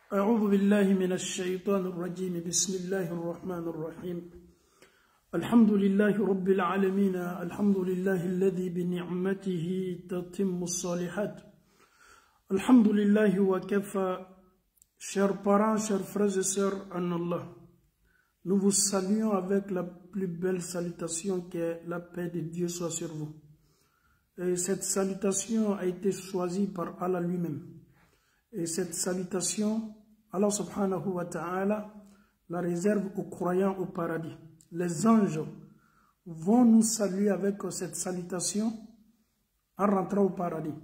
أعوذ بالله من الشيطان الرجيم بسم الله الرحمن الرحيم الحمد لله رب العالمين الحمد لله الذي بنعمته تتم الصالحات الحمد لله وكفى. Chers parents, chers frères et sœurs en Allah, nous vous saluons avec la plus belle salutation qui est la paix de Dieu soit sur vous. Et cette salutation a été choisie par Allah lui-même. Et cette salutation, Allah subhanahu wa ta'ala la réserve aux croyants au paradis. Les anges vont nous saluer avec cette salutation en rentrant au paradis.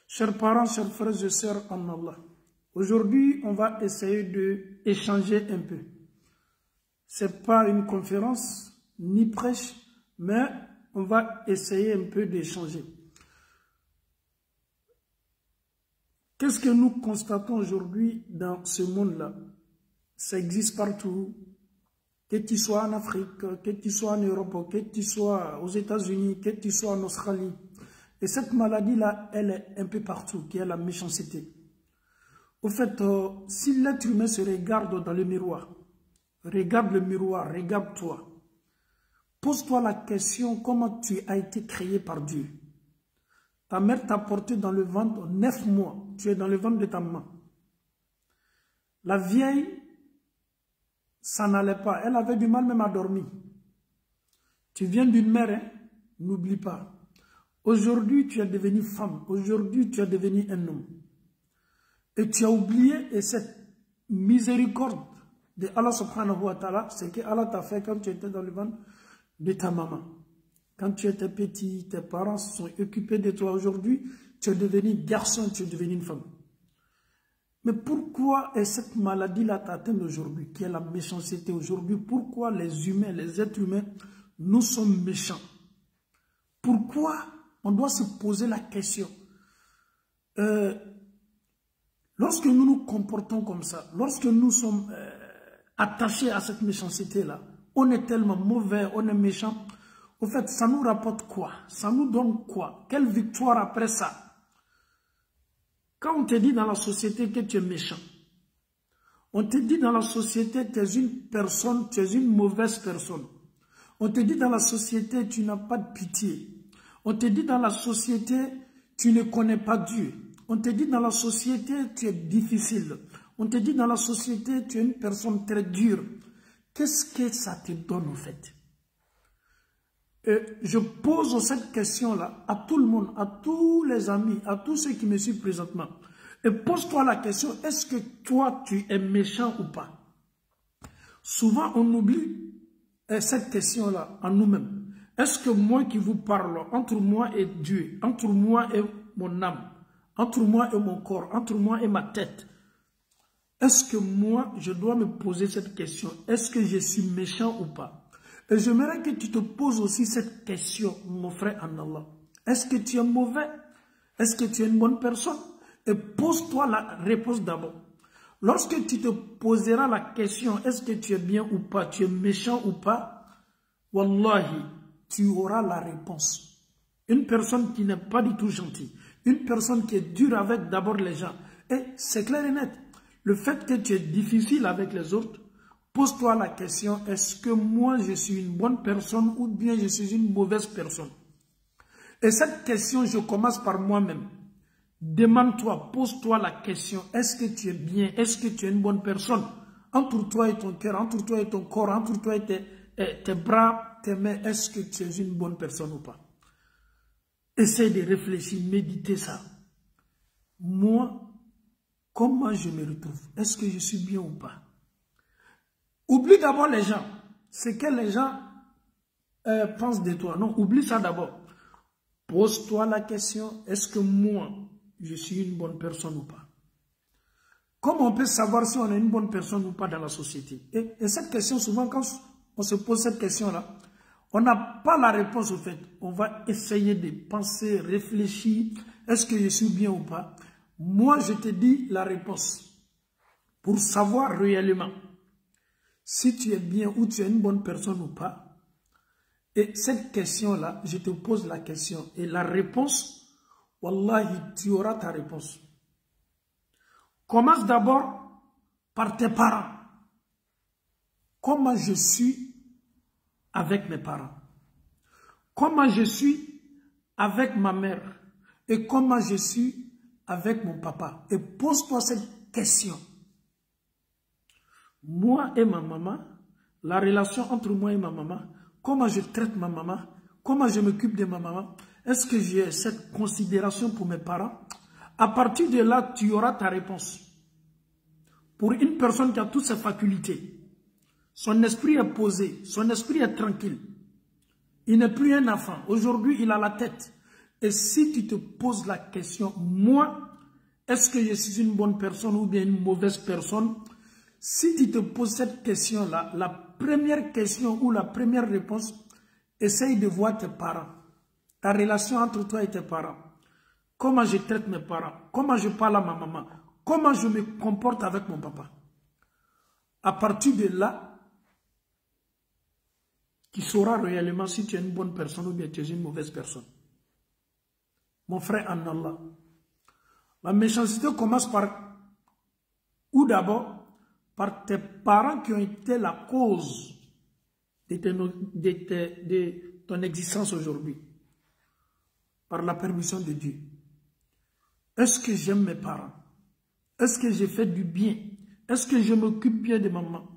Chers parents, chers frères et sœurs en Allah, aujourd'hui on va essayer d'échanger un peu. Ce n'est pas une conférence ni prêche, mais on va essayer un peu d'échanger. Qu'est-ce que nous constatons aujourd'hui dans ce monde-là? Ça existe partout, que tu sois en Afrique, que tu sois en Europe, que tu sois aux États-Unis, que tu sois en Australie. Et cette maladie-là, elle est un peu partout, qui est la méchanceté. Au fait, si l'être humain se regarde dans le miroir, regarde le miroir, regarde-toi. Pose-toi la question, comment tu as été créé par Dieu? Ta mère t'a porté dans le ventre 9 mois. Tu es dans le ventre de ta maman. La vieille, ça n'allait pas. Elle avait du mal même à dormir. Tu viens d'une mère, hein? N'oublie pas. Aujourd'hui, tu es devenu femme. Aujourd'hui, tu es devenu un homme. Et tu as oublié, et cette miséricorde de Allah subhanahu wa ta'ala, c'est que Allah t'a fait quand tu étais dans le ventre de ta maman. Quand tu étais petit, tes parents se sont occupés de toi. Aujourd'hui, tu es devenu garçon, tu es devenu une femme. Mais pourquoi est cette maladie-là t'atteint aujourd'hui, qui est la méchanceté aujourd'hui? Pourquoi les humains, les êtres humains, nous sommes méchants? Pourquoi? On doit se poser la question. Lorsque nous nous comportons comme ça, lorsque nous sommes attachés à cette méchanceté-là, on est tellement mauvais, on est méchant. Au fait, ça nous rapporte quoi? Ça nous donne quoi? Quelle victoire après ça? Quand on te dit dans la société que tu es méchant, on te dit dans la société que tu es une personne, tu es une mauvaise personne. On te dit dans la société tu n'as pas de pitié. On te dit dans la société tu ne connais pas Dieu. On te dit dans la société tu es difficile. On te dit dans la société tu es une personne très dure. Qu'est-ce que ça te donne au fait? Je pose cette question-là à tout le monde, à tous les amis, à tous ceux qui me suivent présentement. Et pose-toi la question, est-ce que toi, tu es méchant ou pas? Souvent, on oublie cette question-là en nous-mêmes. Est-ce que moi qui vous parle, entre moi et Dieu, entre moi et mon âme, entre moi et mon corps, entre moi et ma tête, est-ce que moi, je dois me poser cette question? Est-ce que je suis méchant ou pas? Et j'aimerais que tu te poses aussi cette question, mon frère en Allah. Est-ce que tu es mauvais? Est-ce que tu es une bonne personne? Et pose-toi la réponse d'abord. Lorsque tu te poseras la question, est-ce que tu es bien ou pas, tu es méchant ou pas, wallahi, tu auras la réponse. Une personne qui n'est pas du tout gentille, une personne qui est dure avec d'abord les gens. Et c'est clair et net. Le fait que tu es difficile avec les autres, pose-toi la question, est-ce que moi je suis une bonne personne ou bien je suis une mauvaise personne? Et cette question, je commence par moi-même. Demande-toi, pose-toi la question, est-ce que tu es bien? Est-ce que tu es une bonne personne? Entre toi et ton cœur, entre toi et ton corps, entre toi et tes bras, tes mains, est-ce que tu es une bonne personne ou pas? Essaye de réfléchir, méditer ça. Moi, comment je me retrouve? Est-ce que je suis bien ou pas? Oublie d'abord les gens. Ce que les gens pensent de toi. Non, oublie ça d'abord. Pose-toi la question, est-ce que moi, je suis une bonne personne ou pas? Comment on peut savoir si on est une bonne personne ou pas dans la société? Et cette question, souvent, quand on se pose cette question-là, on n'a pas la réponse au fait. On va essayer de penser, réfléchir, est-ce que je suis bien ou pas? Moi, je te dis la réponse. Pour savoir réellement si tu es bien ou tu es une bonne personne ou pas. Et cette question-là, je te pose la question. Et la réponse, wallahi, tu auras ta réponse. Commence d'abord par tes parents. Comment je suis avec mes parents? Comment je suis avec ma mère? Et comment je suis avec mon papa? Et pose-toi cette question. Moi et ma maman, la relation entre moi et ma maman, comment je traite ma maman, comment je m'occupe de ma maman, est-ce que j'ai cette considération pour mes parents? À partir de là, tu auras ta réponse. Pour une personne qui a toutes ses facultés, son esprit est posé, son esprit est tranquille. Il n'est plus un enfant. Aujourd'hui, il a la tête. Et si tu te poses la question, moi, est-ce que je suis une bonne personne ou bien une mauvaise personne? Si tu te poses cette question-là, la première question ou la première réponse, essaye de voir tes parents. Ta relation entre toi et tes parents. Comment je traite mes parents? Comment je parle à ma maman? Comment je me comporte avec mon papa? À partir de là, tu sauras réellement si tu es une bonne personne ou bien tu es une mauvaise personne. Mon frère en Allah, la méchanceté commence par, ou d'abord, par tes parents qui ont été la cause de ton existence aujourd'hui. Par la permission de Dieu. Est-ce que j'aime mes parents? Est-ce que j'ai fait du bien? Est-ce que je m'occupe bien de maman?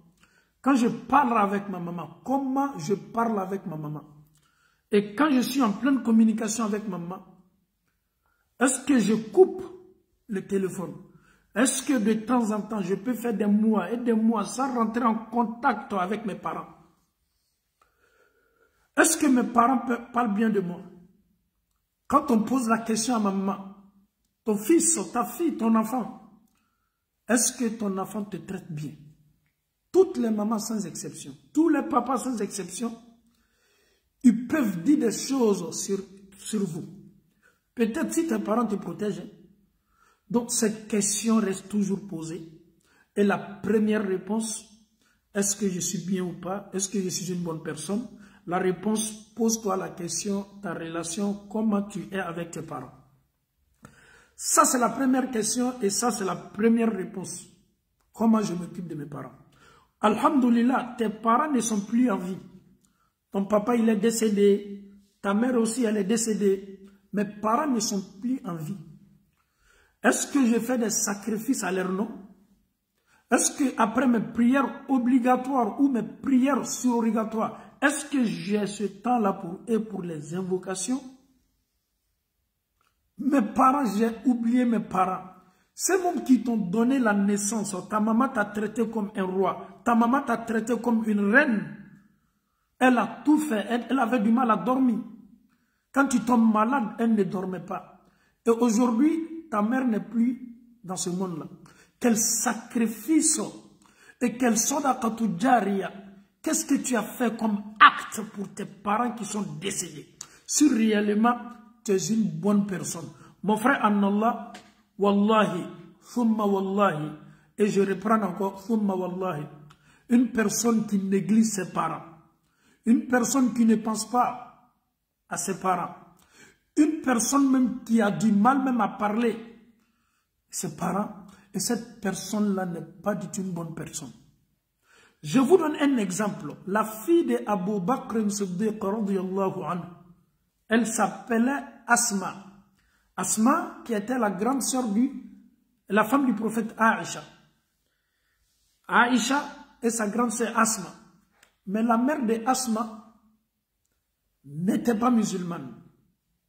Quand je parle avec ma maman, comment je parle avec ma maman? Et quand je suis en pleine communication avec ma maman, est-ce que je coupe le téléphone? Est-ce que de temps en temps, je peux faire des mois et des mois sans rentrer en contact avec mes parents? Est-ce que mes parents parlent bien de moi? Quand on pose la question à ma maman, ton fils, ta fille, ton enfant, est-ce que ton enfant te traite bien? Toutes les mamans sans exception, tous les papas sans exception, ils peuvent dire des choses sur vous. Peut-être si tes parents te protègent. Donc cette question reste toujours posée. Et la première réponse, est-ce que je suis bien ou pas? Est-ce que je suis une bonne personne? La réponse, pose-toi la question, ta relation, comment tu es avec tes parents. Ça, c'est la première question et ça, c'est la première réponse. Comment je m'occupe de mes parents? Alhamdulillah, tes parents ne sont plus en vie. Ton papa, il est décédé. Ta mère aussi, elle est décédée. Mes parents ne sont plus en vie. Est-ce que je fais des sacrifices à leur nom? Est-ce qu'après mes prières obligatoires ou mes prières surrogatoires, est-ce que j'ai ce temps-là pour eux, pour les invocations? Mes parents, j'ai oublié mes parents. C'est même qui t'ont donné la naissance. Ta maman t'a traité comme un roi. Ta maman t'a traité comme une reine. Elle a tout fait. Elle avait du mal à dormir. Quand tu tombes malade, elle ne dormait pas. Et aujourd'hui, ta mère n'est plus dans ce monde-là. Quel sacrifice et quel sadaqatu jariya. Qu'est-ce que tu as fait comme acte pour tes parents qui sont décédés? Si réellement tu es une bonne personne. Mon frère en Allah, wallahi, thumma wallahi, et je reprends encore, thumma wallahi, une personne qui néglige ses parents, une personne qui ne pense pas à ses parents, une personne même qui a du mal même à parler ses parents, et cette personne-là n'est pas du tout une bonne personne. Je vous donne un exemple. La fille d'Abu Bakr Siddiq radiyallahu anhu, elle s'appelait Asma. Asma, qui était la grande sœur la femme du prophète Aïcha. Aïcha et sa grande sœur Asma. Mais la mère de Asma n'était pas musulmane.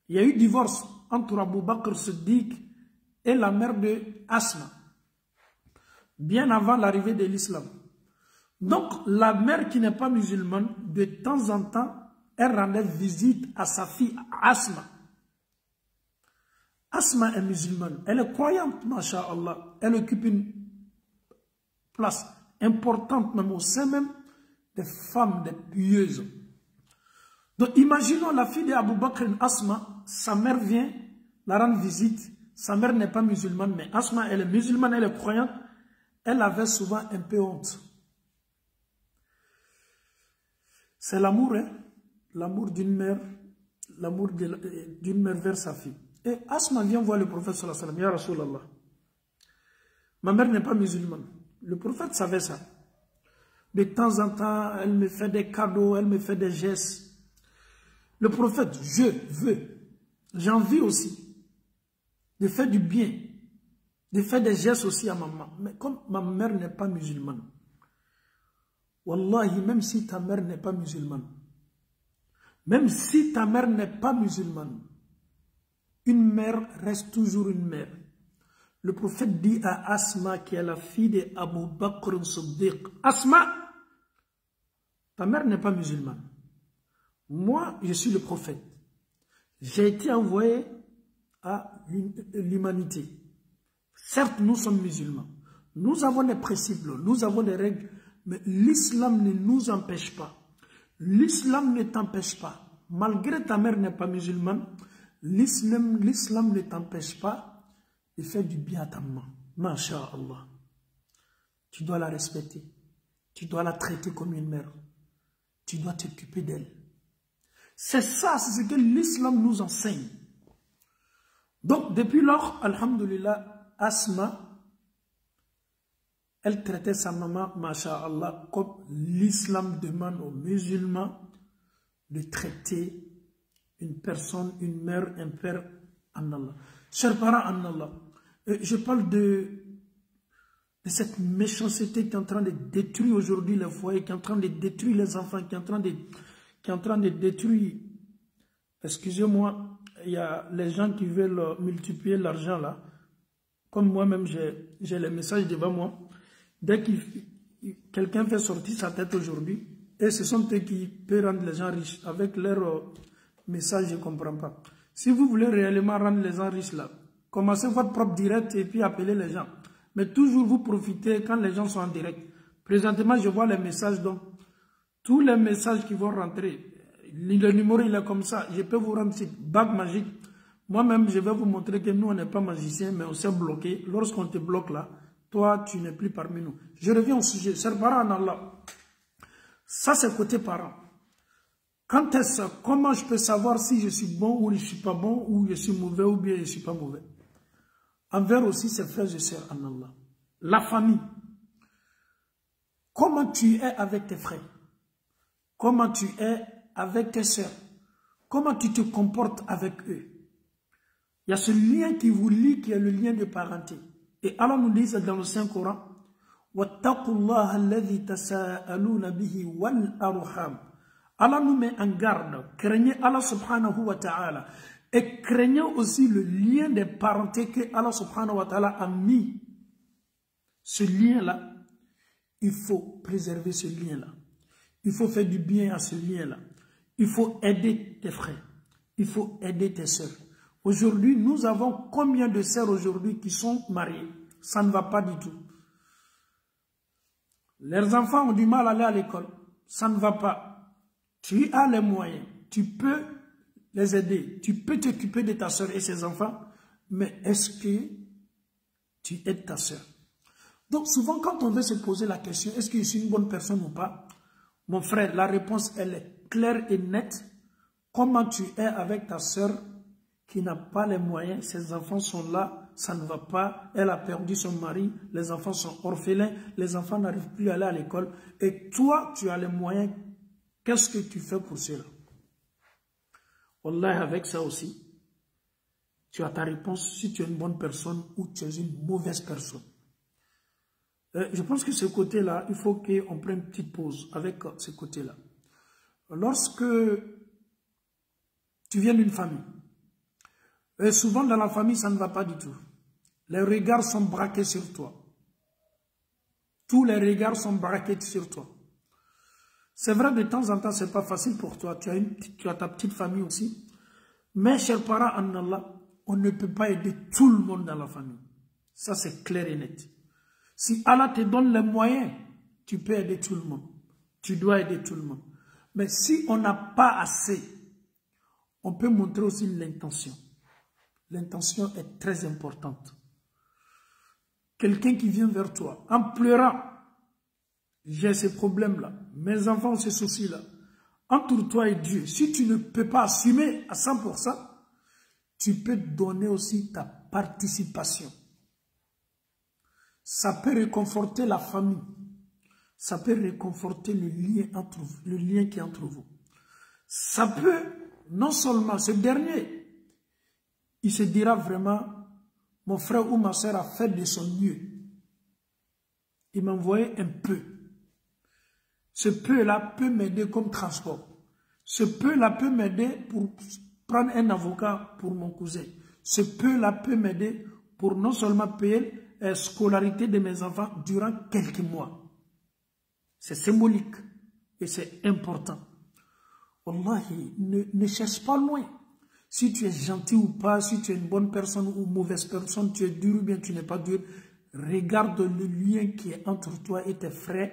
Il y a eu divorce entre Abu Bakr Siddiq et la mère de Asma, bien avant l'arrivée de l'islam. Donc, la mère qui n'est pas musulmane, de temps en temps, elle rendait visite à sa fille Asma. Asma est musulmane, elle est croyante, masha'Allah. Elle occupe une place importante même au sein même des femmes, des pieuses. Donc, imaginons la fille d'Abu Bakr Asma, sa mère vient la rendre visite. Sa mère n'est pas musulmane, mais Asma, elle est musulmane, elle est croyante. Elle avait souvent un peu honte. C'est l'amour, hein? L'amour d'une mère, l'amour d'une mère vers sa fille. Et Asma vient voir le prophète sallallahu alayhi wa sallam, Ya Rasulallah, ma mère n'est pas musulmane. Le prophète savait ça. De temps en temps, elle me fait des cadeaux, elle me fait des gestes. Le prophète, je veux, j'ai envie aussi de faire du bien, de faire des gestes aussi à maman. Mais comme ma mère n'est pas musulmane, wallahi, même si ta mère n'est pas musulmane, même si ta mère n'est pas musulmane, une mère reste toujours une mère. Le prophète dit à Asma, qui est la fille d'Abu Bakr Siddiq, Asma, ta mère n'est pas musulmane. Moi, je suis le prophète. J'ai été envoyé à l'humanité. Certes, nous sommes musulmans. Nous avons des principes, nous avons des règles, mais l'islam ne nous empêche pas. L'islam ne t'empêche pas. Malgré ta mère n'est pas musulmane, l'islam ne t'empêche pas de faire du bien à ta maman. Masha'Allah. Tu dois la respecter. Tu dois la traiter comme une mère. Tu dois t'occuper d'elle. C'est ça, c'est ce que l'islam nous enseigne. Donc, depuis lors, alhamdulillah, Asma, elle traitait sa maman, masha'Allah, comme l'islam demande aux musulmans de traiter une personne, une mère, un père en Allah. Chers parents en Allah, je parle de cette méchanceté qui est en train de détruire aujourd'hui les foyers, qui est en train de détruire les enfants, qui est en train de détruire, excusez-moi, il y a les gens qui veulent multiplier l'argent là. Comme moi-même, j'ai les messages devant moi. Dès que quelqu'un fait sortir sa tête aujourd'hui, et ce sont eux qui peuvent rendre les gens riches. Avec leurs messages, je ne comprends pas. Si vous voulez réellement rendre les gens riches là, commencez votre propre direct et puis appelez les gens. Mais toujours vous profitez quand les gens sont en direct. Présentement, je vois les messages, donc tous les messages qui vont rentrer, le numéro il est comme ça, je peux vous rendre cette bague magique. Moi-même, je vais vous montrer que nous, on n'est pas magiciens, mais on s'est bloqué. Lorsqu'on te bloque là, toi, tu n'es plus parmi nous. Je reviens au sujet. Chers parents en Allah, ça c'est côté parents. Quand est-ce, comment je peux savoir si je suis bon ou je ne suis pas bon, ou je suis mauvais ou bien je ne suis pas mauvais? Envers aussi ses frères et sœurs en Allah. La famille. Comment tu es avec tes frères? Comment tu es avec tes sœurs? Comment tu te comportes avec eux? Il y a ce lien qui vous lie, qui est le lien de parenté. Et Allah nous dit dans le Saint-Coran, Allah nous met en garde, craignez Allah subhanahu wa ta'ala, et craignez aussi le lien de parenté que Allah subhanahu wa ta'ala a mis. Ce lien-là, il faut préserver ce lien-là. Il faut faire du bien à ce lien-là. Il faut aider tes frères. Il faut aider tes sœurs. Aujourd'hui, nous avons combien de sœurs aujourd'hui qui sont mariées? Ça ne va pas du tout. Leurs enfants ont du mal à aller à l'école. Ça ne va pas. Tu as les moyens. Tu peux les aider. Tu peux t'occuper de ta sœur et ses enfants. Mais est-ce que tu aides ta sœur? Donc souvent, quand on veut se poser la question, est-ce que je suis une bonne personne ou pas? Mon frère, la réponse, elle est claire et nette. Comment tu es avec ta sœur qui n'a pas les moyens, ses enfants sont là, ça ne va pas, elle a perdu son mari, les enfants sont orphelins, les enfants n'arrivent plus à aller à l'école, et toi, tu as les moyens, qu'est-ce que tu fais pour cela? Wallah, avec ça aussi, tu as ta réponse si tu es une bonne personne ou tu es une mauvaise personne. Je pense que ce côté-là, il faut qu'on prenne une petite pause avec ce côté-là. Lorsque tu viens d'une famille, et souvent dans la famille, ça ne va pas du tout. Les regards sont braqués sur toi. Tous les regards sont braqués sur toi. C'est vrai, de temps en temps, ce n'est pas facile pour toi. Tu as ta petite famille aussi. Mais, chers parents en Allah, on ne peut pas aider tout le monde dans la famille. Ça, c'est clair et net. Si Allah te donne les moyens, tu peux aider tout le monde. Tu dois aider tout le monde. Mais si on n'a pas assez, on peut montrer aussi l'intention. L'intention est très importante. Quelqu'un qui vient vers toi en pleurant, j'ai ces problèmes-là, mes enfants ont ces soucis-là. Entre toi et Dieu, si tu ne peux pas assumer à 100%, tu peux donner aussi ta participation. Ça peut réconforter la famille. Ça peut réconforter le lien qui est entre vous. Ça peut, non seulement ce dernier, il se dira vraiment, mon frère ou ma soeur a fait de son mieux. Il m'a envoyé un peu. Ce peu-là peut m'aider comme transport. Ce peu-là peut m'aider pour prendre un avocat pour mon cousin. Ce peu-là peut m'aider pour non seulement payer la scolarité de mes enfants durant quelques mois. C'est symbolique et c'est important. Wallahi, ne cherche pas loin. Si tu es gentil ou pas, si tu es une bonne personne ou une mauvaise personne, tu es dur ou bien tu n'es pas dur, regarde le lien qui est entre toi et tes frères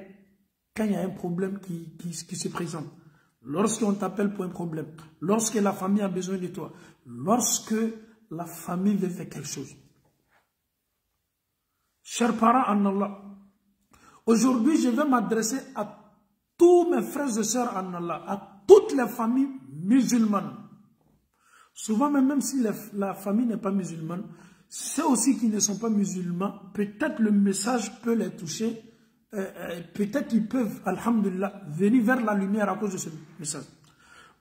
quand il y a un problème qui se présente. Lorsqu'on t'appelle pour un problème, lorsque la famille a besoin de toi, lorsque la famille veut faire quelque chose. Chers parents en Allah, aujourd'hui je vais m'adresser à tous mes frères et sœurs en Allah, à toutes les familles musulmanes. Souvent même si la famille n'est pas musulmane, ceux aussi qui ne sont pas musulmans, peut-être le message peut les toucher. Peut-être qu'ils peuvent, alhamdulillah, venir vers la lumière à cause de ce message.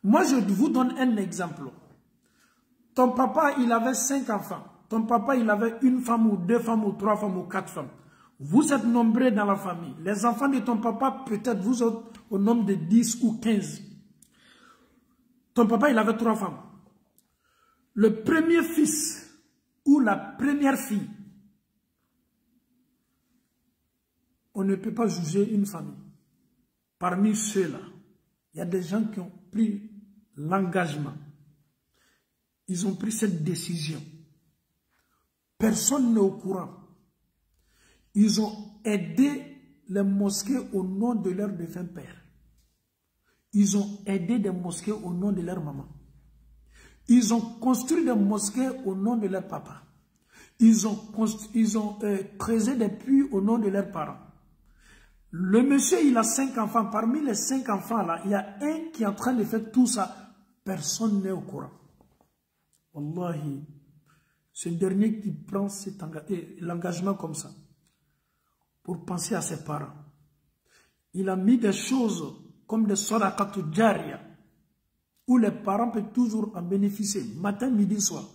Moi, je vous donne un exemple. Ton papa, il avait 5 enfants. Ton papa, il avait une femme ou 2 femmes ou 3 femmes ou 4 femmes. Vous êtes nombreux dans la famille. Les enfants de ton papa, peut-être vous êtes au nombre de 10 ou 15. Ton papa, il avait 3 femmes. Le premier fils ou la première fille, on ne peut pas juger une famille. Parmi ceux-là, il y a des gens qui ont pris l'engagement. Ils ont pris cette décision. Personne n'est au courant. Ils ont aidé les mosquées au nom de leur défunt père. Ils ont aidé des mosquées au nom de leur maman. Ils ont construit des mosquées au nom de leur papa. Ils ont creusé des puits au nom de leurs parents. Le monsieur, il a 5 enfants. Parmi les 5 enfants-là, il y a un qui est en train de faire tout ça. Personne n'est au courant. Wallahi, ce dernier qui prend l'engagement comme ça, pour penser à ses parents, il a mis des choses comme des sadaqatul jariya, où les parents peuvent toujours en bénéficier, matin, midi, soir.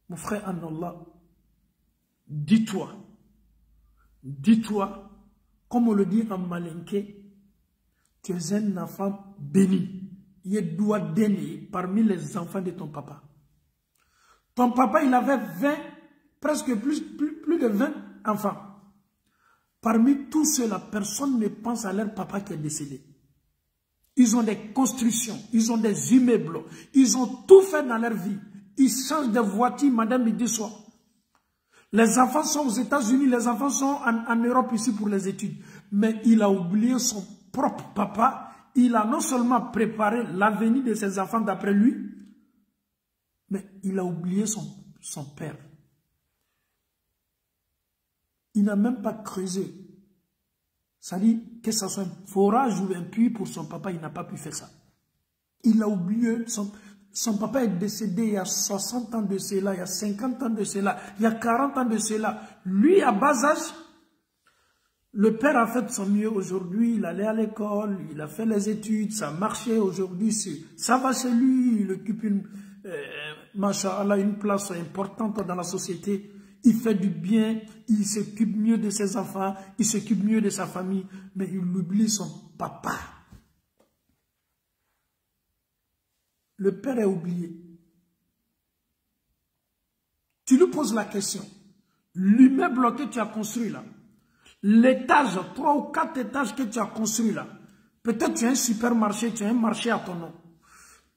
Mon frère en Allah, dis-toi, comme on le dit en malinké, tu es un enfant béni. Il est doigt d'aîné parmi les enfants de ton papa. Ton papa, il avait 20, presque plus de 20 enfants. Parmi tous ceux-là, personne ne pense à leur papa qui est décédé. Ils ont des constructions, ils ont des immeubles, ils ont tout fait dans leur vie. Ils changent de voiture, madame, midi soir. Les enfants sont aux États-Unis, les enfants sont en Europe ici pour les études. Mais il a oublié son propre papa. Il a non seulement préparé l'avenir de ses enfants d'après lui, mais il a oublié son père. Il n'a même pas creusé. Ça dit que ce soit un forage ou un puits pour son papa, il n'a pas pu faire ça. Il a oublié, son papa est décédé il y a 60 ans de cela, il y a 50 ans de cela, il y a 40 ans de cela. Lui, à bas âge, le père a fait de son mieux aujourd'hui, il allait à l'école, il a fait les études, ça marchait aujourd'hui, ça va chez lui, il occupe une place importante dans la société, il fait du bien, il s'occupe mieux de ses enfants, il s'occupe mieux de sa famille, mais il oublie son papa. Le père est oublié. Tu lui poses la question, l'immeuble que tu as construit là, l'étage, 3 ou 4 étages que tu as construit là, peut-être tu as un supermarché, tu as un marché à ton nom.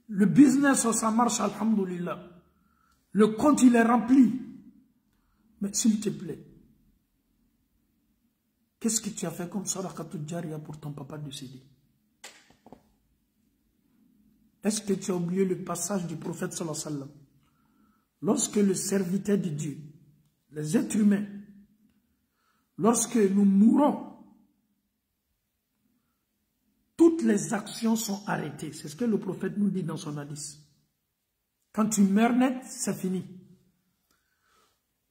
Le business, ça marche, alhamdoulilah. Le compte, il est rempli. Mais s'il te plaît, qu'est-ce que tu as fait comme sadaqatul jariya pour ton papa décédé? Est-ce que tu as oublié le passage du prophète sallallahu alayhi wa sallam? Lorsque le serviteur de Dieu, les êtres humains, lorsque nous mourons, toutes les actions sont arrêtées. C'est ce que le prophète nous dit dans son hadith. Quand tu meurs net, c'est fini.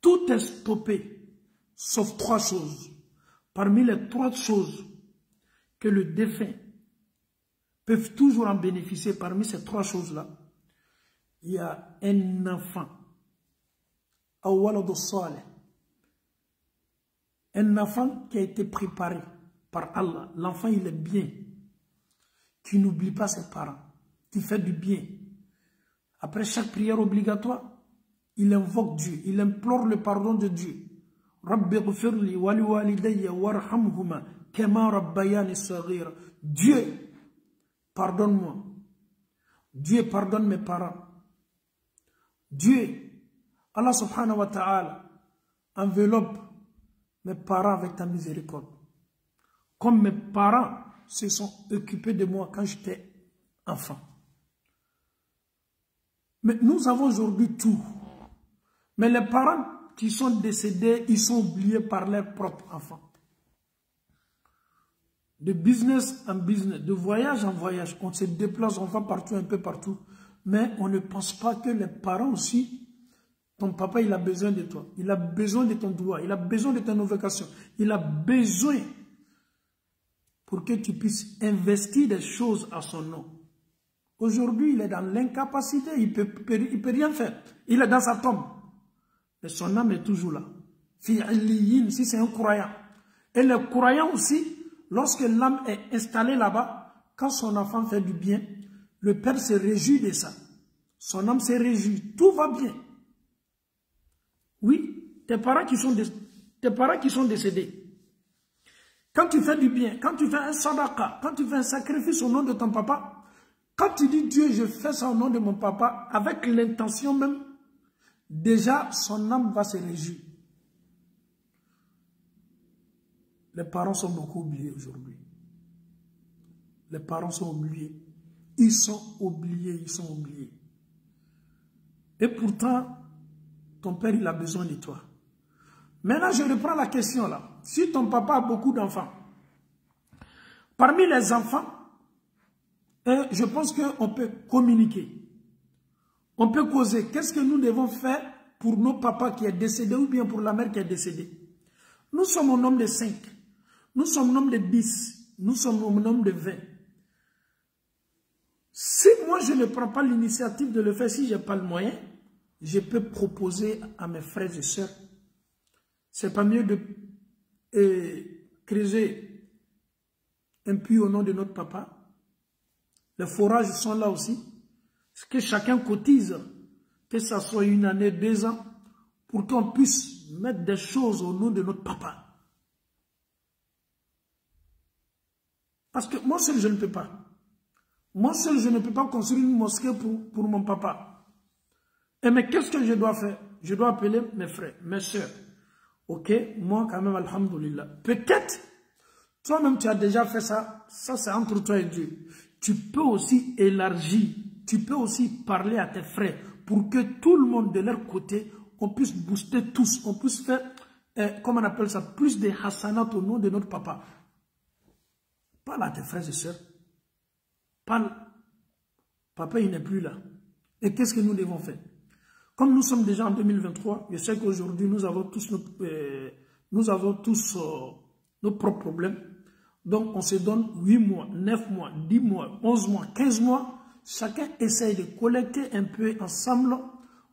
Tout est stoppé, sauf 3 choses. Parmi les 3 choses que le défunt peuvent toujours en bénéficier, parmi ces 3 choses-là, il y a un enfant. Un enfant qui a été préparé par Allah. L'enfant, il est bien. Qui n'oublie pas ses parents. Qui fait du bien. Après chaque prière obligatoire, il invoque Dieu. Il implore le pardon de Dieu. Dieu, pardonne-moi. Dieu, pardonne mes parents. Dieu, Allah subhanahu wa ta'ala, enveloppe mes parents avec ta miséricorde. Comme mes parents se sont occupés de moi quand j'étais enfant. Mais nous avons aujourd'hui tout. Mais les parents qui sont décédés, ils sont oubliés par leurs propres enfants. De business en business, de voyage en voyage, on se déplace, on va partout, un peu partout. Mais on ne pense pas que les parents aussi, ton papa, il a besoin de toi. Il a besoin de ton doigt. Il a besoin de ton invocation. Il a besoin pour que tu puisses investir des choses à son nom. Aujourd'hui, il est dans l'incapacité. Il peut rien faire. Il est dans sa tombe. Mais son âme est toujours là. Si c'est un croyant. Et le croyant aussi, lorsque l'âme est installée là-bas, quand son enfant fait du bien, le père se réjouit de ça. Son âme se réjouit. Tout va bien. Oui, tes parents qui sont décédés. Quand tu fais du bien, quand tu fais un sadaqa, quand tu fais un sacrifice au nom de ton papa, quand tu dis Dieu, je fais ça au nom de mon papa, avec l'intention même, déjà son âme va se réjouir. Les parents sont beaucoup oubliés aujourd'hui. Les parents sont oubliés. Ils sont oubliés, ils sont oubliés. Et pourtant, ton père, il a besoin de toi. Maintenant, je reprends la question là. Si ton papa a beaucoup d'enfants, parmi les enfants, je pense qu'on peut communiquer. On peut causer. Qu'est-ce que nous devons faire pour nos papas qui est décédé ou bien pour la mère qui est décédée? Nous sommes au nombre de 5. Nous sommes au nombre de 10. Nous sommes au nombre de 20. Si moi, je ne prends pas l'initiative de le faire, si je n'ai pas le moyen, je peux proposer à mes frères et sœurs. C'est pas mieux de creuser un puits au nom de notre papa. Les forages sont là aussi. Que chacun cotise, que ce soit 1 année, 2 ans, pour qu'on puisse mettre des choses au nom de notre papa. Parce que moi seul, je ne peux pas. Moi seul, je ne peux pas construire une mosquée pour mon papa. Mais qu'est-ce que je dois faire? Je dois appeler mes frères, mes soeurs. Ok, moi quand même, alhamdoulilah. Peut-être, toi-même tu as déjà fait ça. Ça c'est entre toi et Dieu. Tu peux aussi élargir. Tu peux aussi parler à tes frères pour que tout le monde de leur côté, on puisse booster tous. On puisse faire, comment on appelle ça, plus de hasanat au nom de notre papa. Parle à tes frères et sœurs. Parle. Papa, il n'est plus là. Et qu'est-ce que nous devons faire? Comme nous sommes déjà en 2023, je sais qu'aujourd'hui, nous avons tous nos propres problèmes. Donc, on se donne 8 mois, 9 mois, 10 mois, 11 mois, 15 mois. Chacun essaye de collecter un peu ensemble.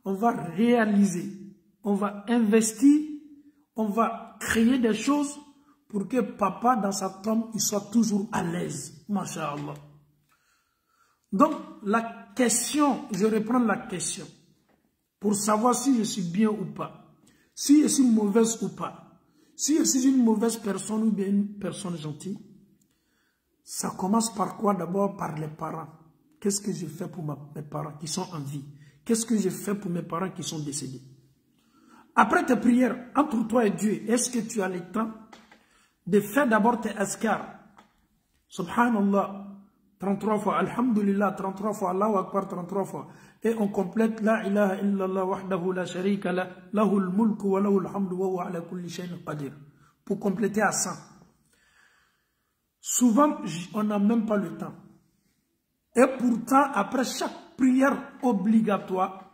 On va réaliser, on va investir, on va créer des choses pour que papa, dans sa tombe, il soit toujours à l'aise. Masha'Allah. Donc, la question, je reprends la question. Pour savoir si je suis bien ou pas. Si je suis mauvaise ou pas. Si je suis une mauvaise personne ou bien une personne gentille. Ça commence par quoi? D'abord par les parents. Qu'est-ce que je fais pour mes parents qui sont en vie? Qu'est-ce que je fais pour mes parents qui sont décédés? Après tes prières, entre toi et Dieu, est-ce que tu as le temps de faire d'abord tes askars? Subhanallah, 33 fois, Alhamdulillah, 33 fois, Allahu Akbar, 33 fois. Et on complète La ilaha illallah wahdahu la sharika la, lahul mulku wa lahul hamdu wa huwa ala kulli shay'in qadir. Pour compléter à 100. Souvent, on n'a même pas le temps. Et pourtant, après chaque prière obligatoire,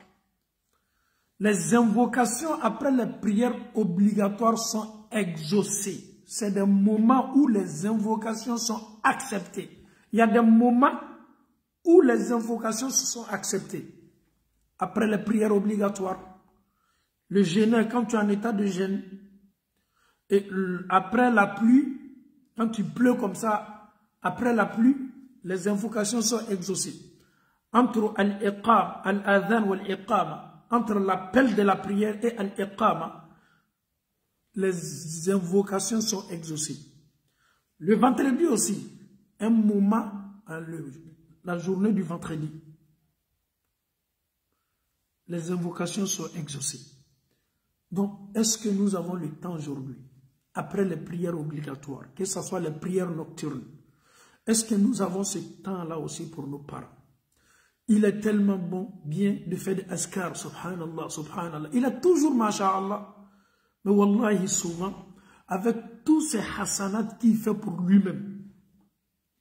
les invocations après les prières obligatoires sont exaucées. C'est des moments où les invocations sont acceptées. Il y a des moments où les invocations sont acceptées. Après les prières obligatoires, le jeûne, quand tu es en état de jeûne, et après la pluie, quand tu pleut comme ça, après la pluie, les invocations sont exaucées. Entre al-iqam, al-adhan ou al-iqama, entre l'appel de la prière et al-iqama, les invocations sont exaucées. Le vendredi aussi, un moment, la journée du vendredi, les invocations sont exaucées. Donc, est-ce que nous avons le temps aujourd'hui, après les prières obligatoires, que ce soit les prières nocturnes, est-ce que nous avons ce temps-là aussi pour nos parents? Il est tellement bon, bien de faire des askars, subhanallah, subhanallah. Il est toujours, masha'Allah, mais wallahi, souvent, avec tous ces hasanats qu'il fait pour lui-même,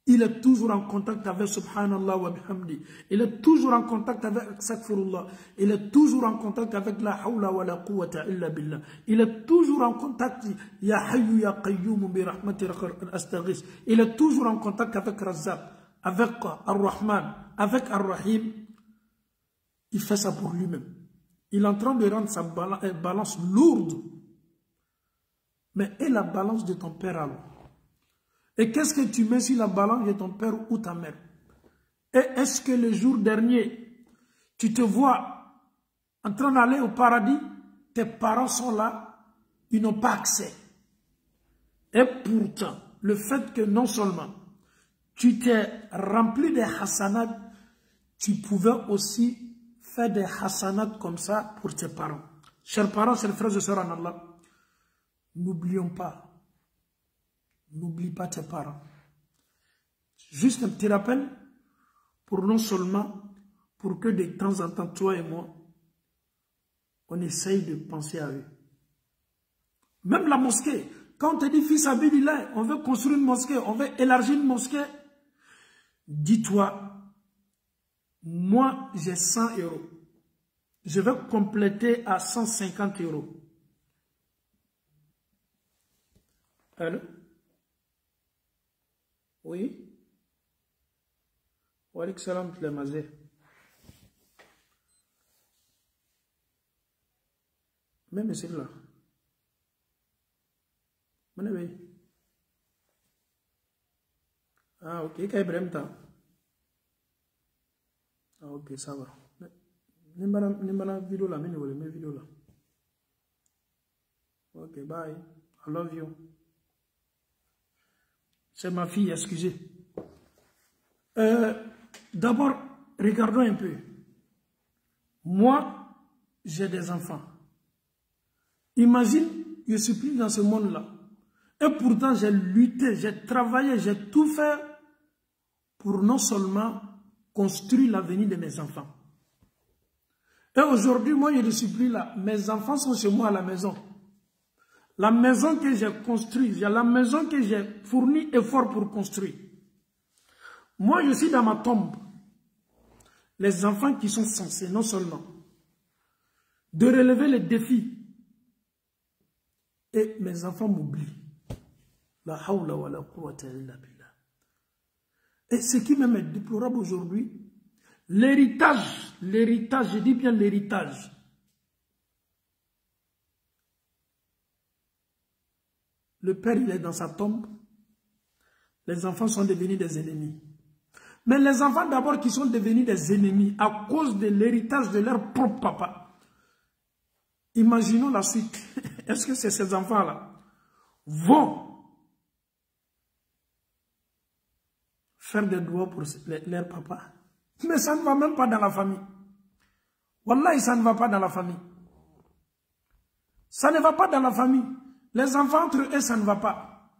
il est toujours en contact avec subhanallah wa bihamdi. Il est toujours en contact avec astaghfirullah. Il est toujours en contact avec la hawla wa la quwwata illa billah. Il est toujours en contact ya hayyu ya qayyum bi rahmati astaghis. Il est toujours en contact avec Razzaq, avec Ar-Rahman, avec Ar-Rahim. Il fait ça pour lui-même. Il est en train de rendre sa balance lourde. Mais et la balance de ton père alors? Et qu'est-ce que tu mets sur la balance de ton père ou ta mère? Et est-ce que le jour dernier, tu te vois en train d'aller au paradis, tes parents sont là, ils n'ont pas accès. Et pourtant, le fait que non seulement tu t'es rempli des hasanats, tu pouvais aussi faire des hasanats comme ça pour tes parents. Chers parents, chers frères et sœurs en Allah, n'oublions pas. N'oublie pas tes parents. Juste un petit rappel pour non seulement, pour que de temps en temps, toi et moi, on essaye de penser à eux. Même la mosquée, quand on te dit fils Abilillah, on veut construire une mosquée, on veut élargir une mosquée, dis-toi, moi j'ai 100 €. Je vais compléter à 150 €. Allô? Oui. Wa alaykum salam le mazé. Même c'est là. Ah ok, Ibrahim ta. Ah ok, ça va. Nimbana vidéo là, mes vidéo là. Ok, bye. I love you. C'est ma fille, excusez. D'abord, regardons un peu. Moi, j'ai des enfants. Imagine, je suis plus dans ce monde-là. Et pourtant, j'ai lutté, j'ai travaillé, j'ai tout fait pour non seulement construire l'avenir de mes enfants. Et aujourd'hui, moi, je ne suis plus là. Mes enfants sont chez moi à la maison. La maison que j'ai construite, la maison que j'ai fourni effort pour construire. Moi, je suis dans ma tombe. Les enfants qui sont censés, non seulement, de relever les défis. Et mes enfants m'oublient. La hawla wa la quwwata illa billah. Et ce qui même est déplorable aujourd'hui, l'héritage, je dis bien l'héritage. Le père, il est dans sa tombe. Les enfants sont devenus des ennemis. Mais les enfants d'abord qui sont devenus des ennemis à cause de l'héritage de leur propre papa. Imaginons la suite. Est-ce que c'est ces enfants-là vont faire des doigts pour leur papa? Mais ça ne va même pas dans la famille. Wallahi, ça ne va pas dans la famille. Ça ne va pas dans la famille. Les enfants entre eux, ça ne va pas.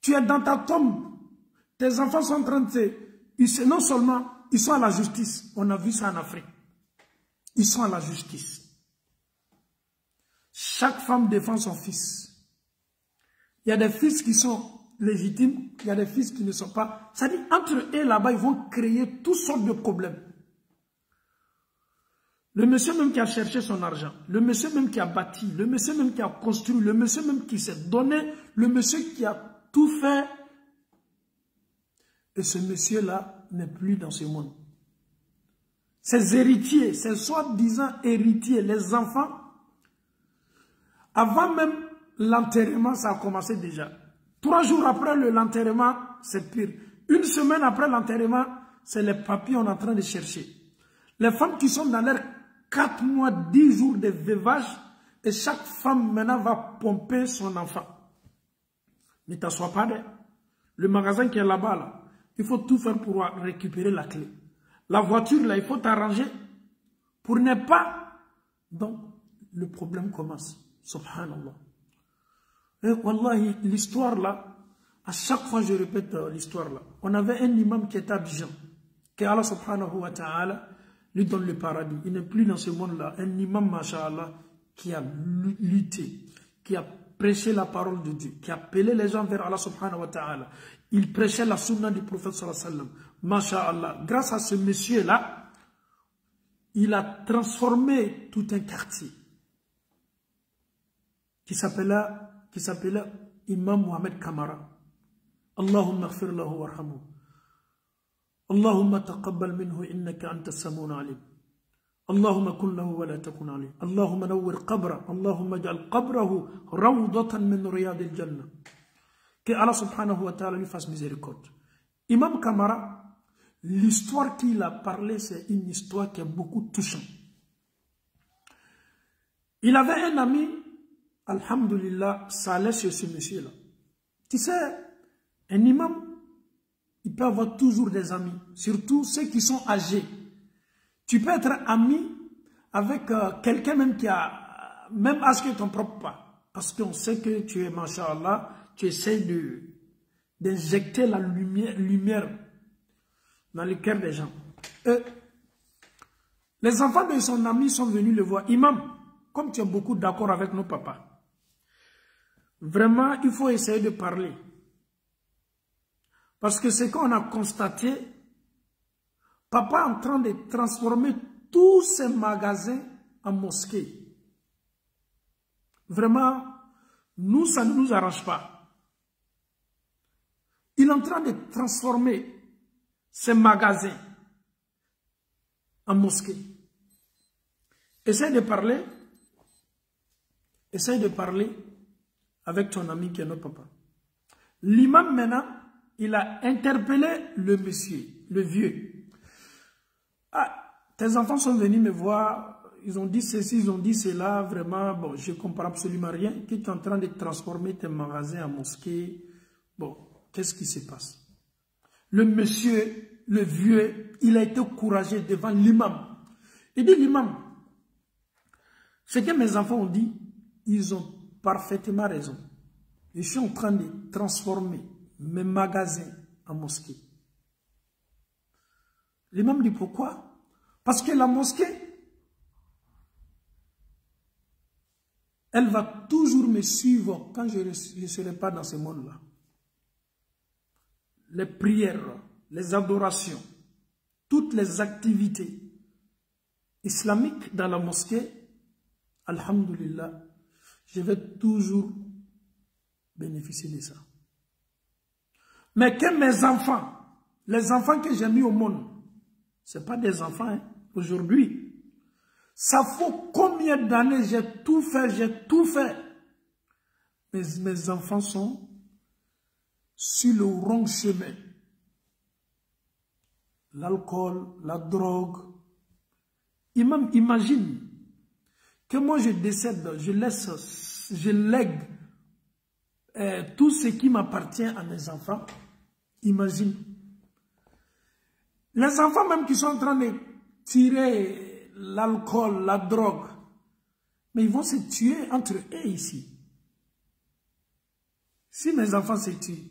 Tu es dans ta tombe. Tes enfants sont en train de... Non seulement, ils sont à la justice. On a vu ça en Afrique. Ils sont à la justice. Chaque femme défend son fils. Il y a des fils qui sont légitimes. Il y a des fils qui ne sont pas. C'est-à-dire, entre eux, là-bas, ils vont créer toutes sortes de problèmes. Le monsieur même qui a cherché son argent, le monsieur même qui a bâti, le monsieur même qui a construit, le monsieur même qui s'est donné, le monsieur qui a tout fait. Et ce monsieur-là n'est plus dans ce monde. Ses héritiers, ses soi-disant héritiers, les enfants, avant même l'enterrement, ça a commencé déjà. 3 jours après l'enterrement, c'est pire. 1 semaine après l'enterrement, c'est les papiers qu'on est en train de chercher. Les femmes qui sont dans leurs 4 mois, 10 jours de veuvage, et chaque femme maintenant va pomper son enfant. Ne t'assois pas là. Le magasin qui est là-bas, là, il faut tout faire pour récupérer la clé. La voiture, là, il faut t'arranger pour ne pas. Donc, le problème commence. Subhanallah. Et wallahi, l'histoire là, à chaque fois je répète l'histoire là. On avait un imam qui était à Abidjan, que Allah subhanahu wa ta'ala lui donne le paradis. Il n'est plus dans ce monde-là. Un imam, masha'Allah, qui a lutté, qui a prêché la parole de Dieu, qui a appelé les gens vers Allah subhanahu wa ta'ala. Il prêchait la sunna du prophète sallallahu alayhi wa sallam. Masha'Allah. Grâce à ce monsieur-là, il a transformé tout un quartier qui s'appelait Imam Mohamed Kamara. Allahumma ighfir lahu warhamhu. Allahumma taqabbal minhu innaka anta as-sami'ul 'alim. Allahumma kun lahu wa la takun 'alayhi. Allahumma nawwir qabra. Allahumma ij'al qabrahu rawdatan min riyadil jannah. Que Allah subhanahu wa ta'ala lui fasse miséricorde. Imam Kamara, l'histoire qu'il a parlé, c'est une histoire qui est beaucoup touchante. Il avait un ami, alhamdulillah, ça allait chez ce monsieur-là. Tu sais, un imam, il peut avoir toujours des amis, surtout ceux qui sont âgés. Tu peux être ami avec quelqu'un même qui a même âge que ton propre papa. Parce qu'on sait que tu es, masha'Allah, tu essaies d'injecter la lumière dans le cœur des gens. Les enfants de son ami sont venus le voir. Imam, comme tu es beaucoup d'accord avec nos papas, vraiment, il faut essayer de parler. Parce que c'est qu'on a constaté, papa est en train de transformer tous ses magasins en mosquées. Vraiment, nous, ça ne nous arrange pas. Il est en train de transformer ses magasins en mosquées. Essaye de parler. Essaye de parler avec ton ami qui est notre papa. L'imam maintenant, il a interpellé le monsieur, le vieux. Ah, tes enfants sont venus me voir, ils ont dit ceci, ils ont dit cela, vraiment, bon, je ne comprends absolument rien. Que tu es en train de transformer tes magasins en mosquées. Bon, qu'est-ce qui se passe? Le monsieur, le vieux, il a été encouragé devant l'imam. Il dit, l'imam, ce que mes enfants ont dit, ils ont parfaitement raison. Je suis en train de transformer mes magasins en mosquée. L'imam dit pourquoi? Parce que la mosquée, elle va toujours me suivre quand je ne serai pas dans ce monde-là. Les prières, les adorations, toutes les activités islamiques dans la mosquée, alhamdulillah, je vais toujours bénéficier de ça. Mais que mes enfants, les enfants que j'ai mis au monde, ce n'est pas des enfants, hein, aujourd'hui. Ça fait combien d'années j'ai tout fait. Mes enfants sont sur le wrong chemin. L'alcool, la drogue. Imagine que moi je décède, je lègue tout ce qui m'appartient à mes enfants. Imagine. Les enfants même qui sont en train de tirer l'alcool, la drogue, mais ils vont se tuer entre eux ici. Si mes enfants se tuent,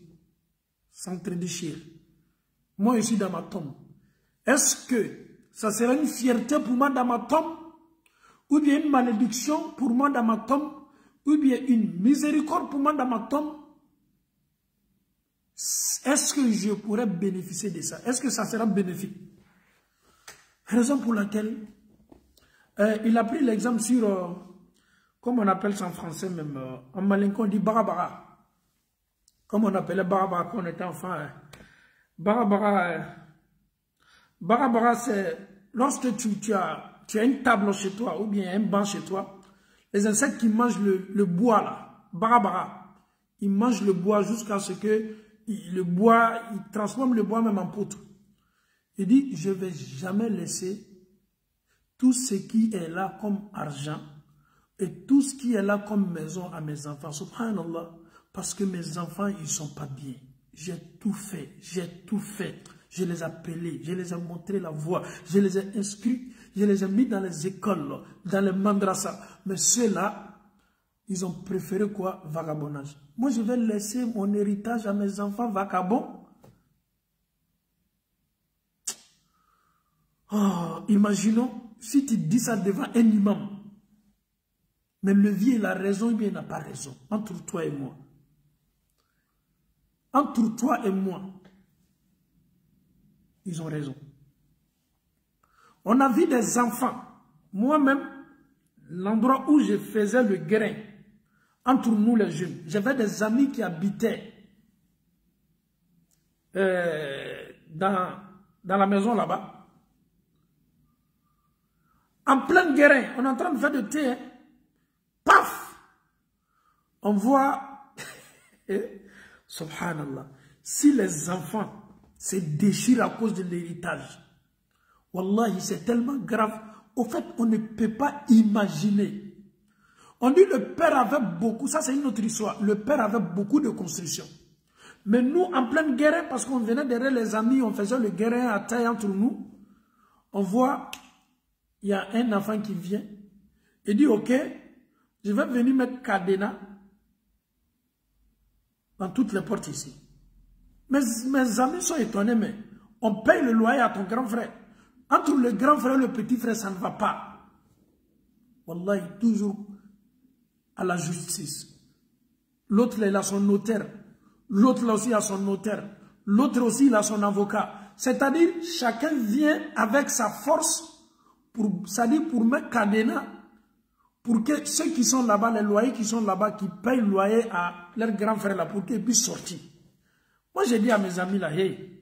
s'entre-déchirent, moi je suis dans ma tombe, est-ce que ça sera une fierté pour moi dans ma tombe, ou bien une malédiction pour moi dans ma tombe, ou bien une miséricorde pour moi dans ma tombe? Est-ce que je pourrais bénéficier de ça? Est-ce que ça sera bénéfique? Raison pour laquelle, Il a pris l'exemple sur, comme on appelle ça en français même, en malinco on dit barabara. Comme on appelait barabara quand on était enfant. Barabara, c'est lorsque tu as une table chez toi ou bien un banc chez toi, les insectes qui mangent le bois là, barabara, ils mangent le bois jusqu'à ce que le bois, ils transforment le bois même en poutre. Il dit, je ne vais jamais laisser tout ce qui est là comme argent et tout ce qui est là comme maison à mes enfants. Subhanallah, parce que mes enfants, ils ne sont pas bien. J'ai tout fait, Je les ai appelés, je les ai montré la voie, je les ai inscrits, je les ai mis dans les écoles, dans les madrasas. Mais ceux-là, ils ont préféré quoi? Vagabondage. Moi, je vais laisser mon héritage à mes enfants vagabonds. Oh, imaginons, si tu dis ça devant un imam, mais le vieux, il a raison, ou bien il n'a pas raison, entre toi et moi. Entre toi et moi, ils ont raison. On a vu des enfants, moi-même, l'endroit où je faisais le grain, entre nous les jeunes, j'avais des amis qui habitaient dans la maison là-bas. En plein grain, on est en train de faire de thé, hein. Paf! On voit, subhanallah, si les enfants se déchirent à cause de l'héritage, wallahi, c'est tellement grave. Au fait, on ne peut pas imaginer. On dit le père avait beaucoup, ça c'est une autre histoire, le père avait beaucoup de constructions. Mais nous, en pleine guerre, parce qu'on venait derrière les amis, on faisait le guerre à taille entre nous, on voit, il y a un enfant qui vient, et dit, ok, je vais venir mettre cadenas dans toutes les portes ici. Mes amis sont étonnés, mais on paye le loyer à ton grand frère. Entre le grand frère et le petit frère, ça ne va pas. Wallahi, toujours à la justice. L'autre, il a son notaire. L'autre, là aussi, a son notaire. L'autre aussi, il a son avocat. C'est-à-dire, chacun vient avec sa force, c'est-à-dire pour mettre cadenas, pour que ceux qui sont là-bas, les loyers qui sont là-bas, qui payent le loyer à leur grand frère là, pour qu'ils puissent sortir. Moi, j'ai dit à mes amis là, hey,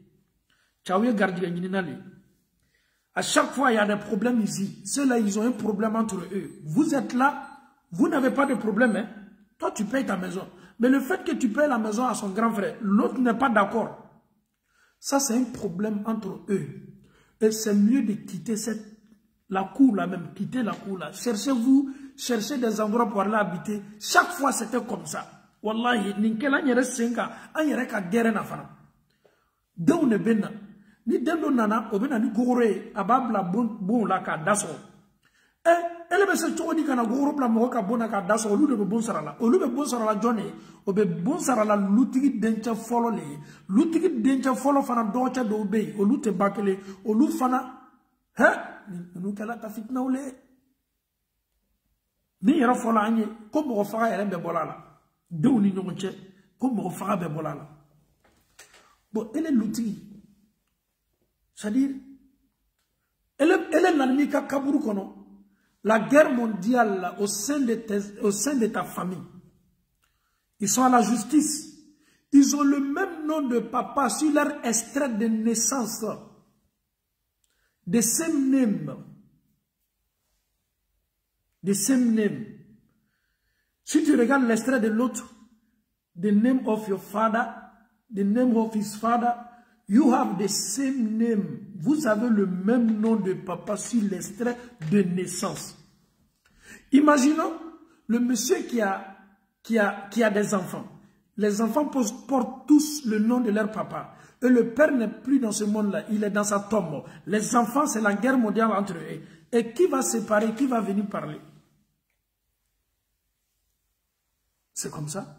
à chaque fois, il y a des problèmes ici. Ceux-là, ils ont un problème entre eux. Vous êtes là, vous n'avez pas de problème. Hein? Toi, tu payes ta maison. Mais le fait que tu payes la maison à son grand frère, l'autre n'est pas d'accord. Ça, c'est un problème entre eux. Et c'est mieux de quitter la cour là même, quitter la cour là. Cherchez des endroits pour aller habiter. Chaque fois, c'était comme ça. Wallahi, ninkela nyere senga, anyere ka guerre na fana. Donc ne benna. Ni dendo nana, obena ni gore, ababla bon la ka daso. Ele be se chodi kana goro bla mo ka bona ka daso, olu de bon sarala. Olu be bon sarala jone, obe bon sarala lutigi dencha folo le. Lutigi dencha folo fana docha do be, olu te bakele, olu fana nous kala ta fitna ole. Ni yara folo anye, ko mo fa yere be bolala. Deux ni nyonche, comme on fera be bolala. Bon, elle est l'outil. C'est-à-dire, elle est l'ennemi qui a kaburu kono. La guerre mondiale au sein de ta famille. Ils sont à la justice. Ils ont le même nom de papa sur leur extrait de naissance. The same name. The same name. Si tu regardes l'extrait de l'autre, the name of your father, the name of his father, you have the same name. Vous avez le même nom de papa sur l'extrait de naissance. Imaginons le monsieur qui a des enfants. Les enfants portent tous le nom de leur papa. Et le père n'est plus dans ce monde-là, il est dans sa tombe. Les enfants, c'est la guerre mondiale entre eux. Et qui va séparer, qui va venir parler? C'est comme ça.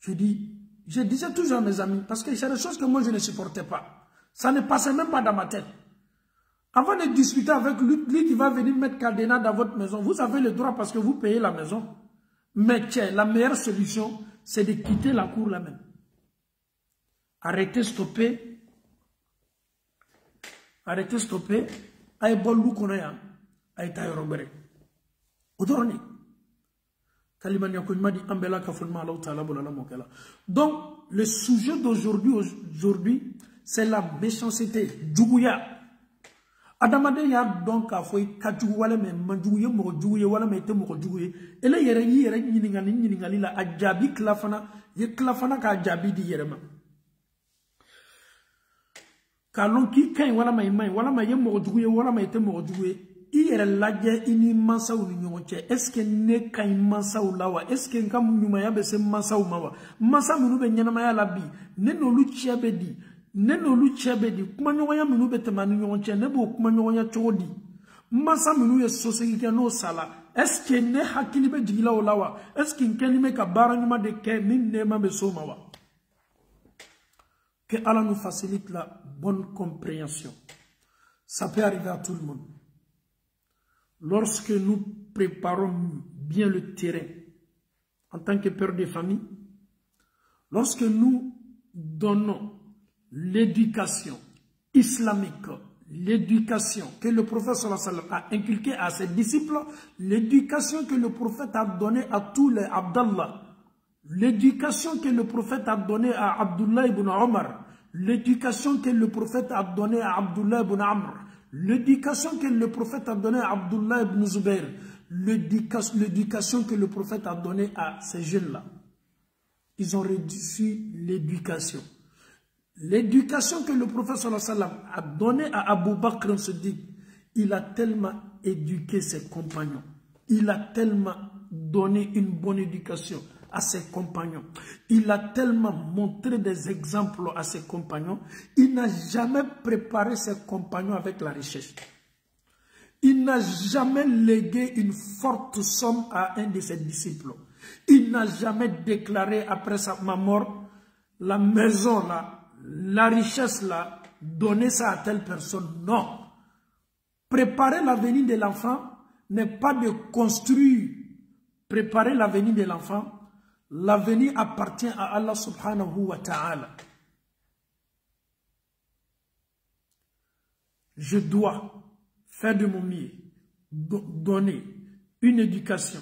Je disais toujours à mes amis, parce que c'est des choses que moi je ne supportais pas. Ça ne passait même pas dans ma tête. Avant de discuter avec lui qui va venir mettre cadenas dans votre maison, vous avez le droit parce que vous payez la maison. Mais tiens, la meilleure solution, c'est de quitter la cour là-même. Arrêtez, stopper. Arrêtez, stopper. Aïe, bon loup qu'on a. Aïta Yorobere. Odoroni. Kalimania Koumadi Ambela Kafounma Allah Ta'ala Boulala Mokela. Donc, le sujet d'aujourd'hui, c'est la méchanceté. Djougouya. Adamade ya donc a foi kadjugu wala me manjugu mo djugu wala me te mo djugu ele yere nyingali la ajabi klafana ye klafana ka ajabi di yere ma kalon ki kan wala may wala may mo djugu wala may te mo djugu i yere lajje ini mansaw ni nyonche est ce que ne kan mansaw lawa est ce que ngam nyuma ya be se mansaw mawa mansa munu be nyana ma ya labi ne no lu chiabe di Neno lu chebedi kuma nyoya minu betemani nyonche nebo kuma nyoya chodi masa minu ye sosegi no sala est-ce que ne hakili be jigila olawa est-ce que nkeni me ka bara nyuma de ke min nema be somawa que Allah nous facilite la bonne compréhension. Ça peut arriver à tout le monde. Lorsque nous préparons bien le terrain en tant que père de famille, lorsque nous donnons l'éducation islamique, l'éducation que le prophète sallallahu alayhi wa sallam a inculquée à ses disciples, l'éducation que le prophète a donnée à tous les Abdallah, l'éducation que le prophète a donnée à Abdullah ibn Omar, l'éducation que le prophète a donnée à Abdullah ibn Amr, l'éducation que le prophète a donnée à Abdullah ibn Zubair, l'éducation que le prophète a donnée à ces jeunes-là. Ils ont reçu l'éducation. L'éducation que le prophète sallallahu alayhi wa sallam a donnée à Abu Bakr Siddiq, il a tellement éduqué ses compagnons. Il a tellement donné une bonne éducation à ses compagnons. Il a tellement montré des exemples à ses compagnons. Il n'a jamais préparé ses compagnons avec la richesse. Il n'a jamais légué une forte somme à un de ses disciples. Il n'a jamais déclaré après ma mort, la maison là, la richesse là, donner ça à telle personne. Non. Préparer l'avenir de l'enfant n'est pas de construire. Préparer l'avenir de l'enfant. L'avenir appartient à Allah subhanahu wa ta'ala. Je dois faire de mon mieux, donner une éducation,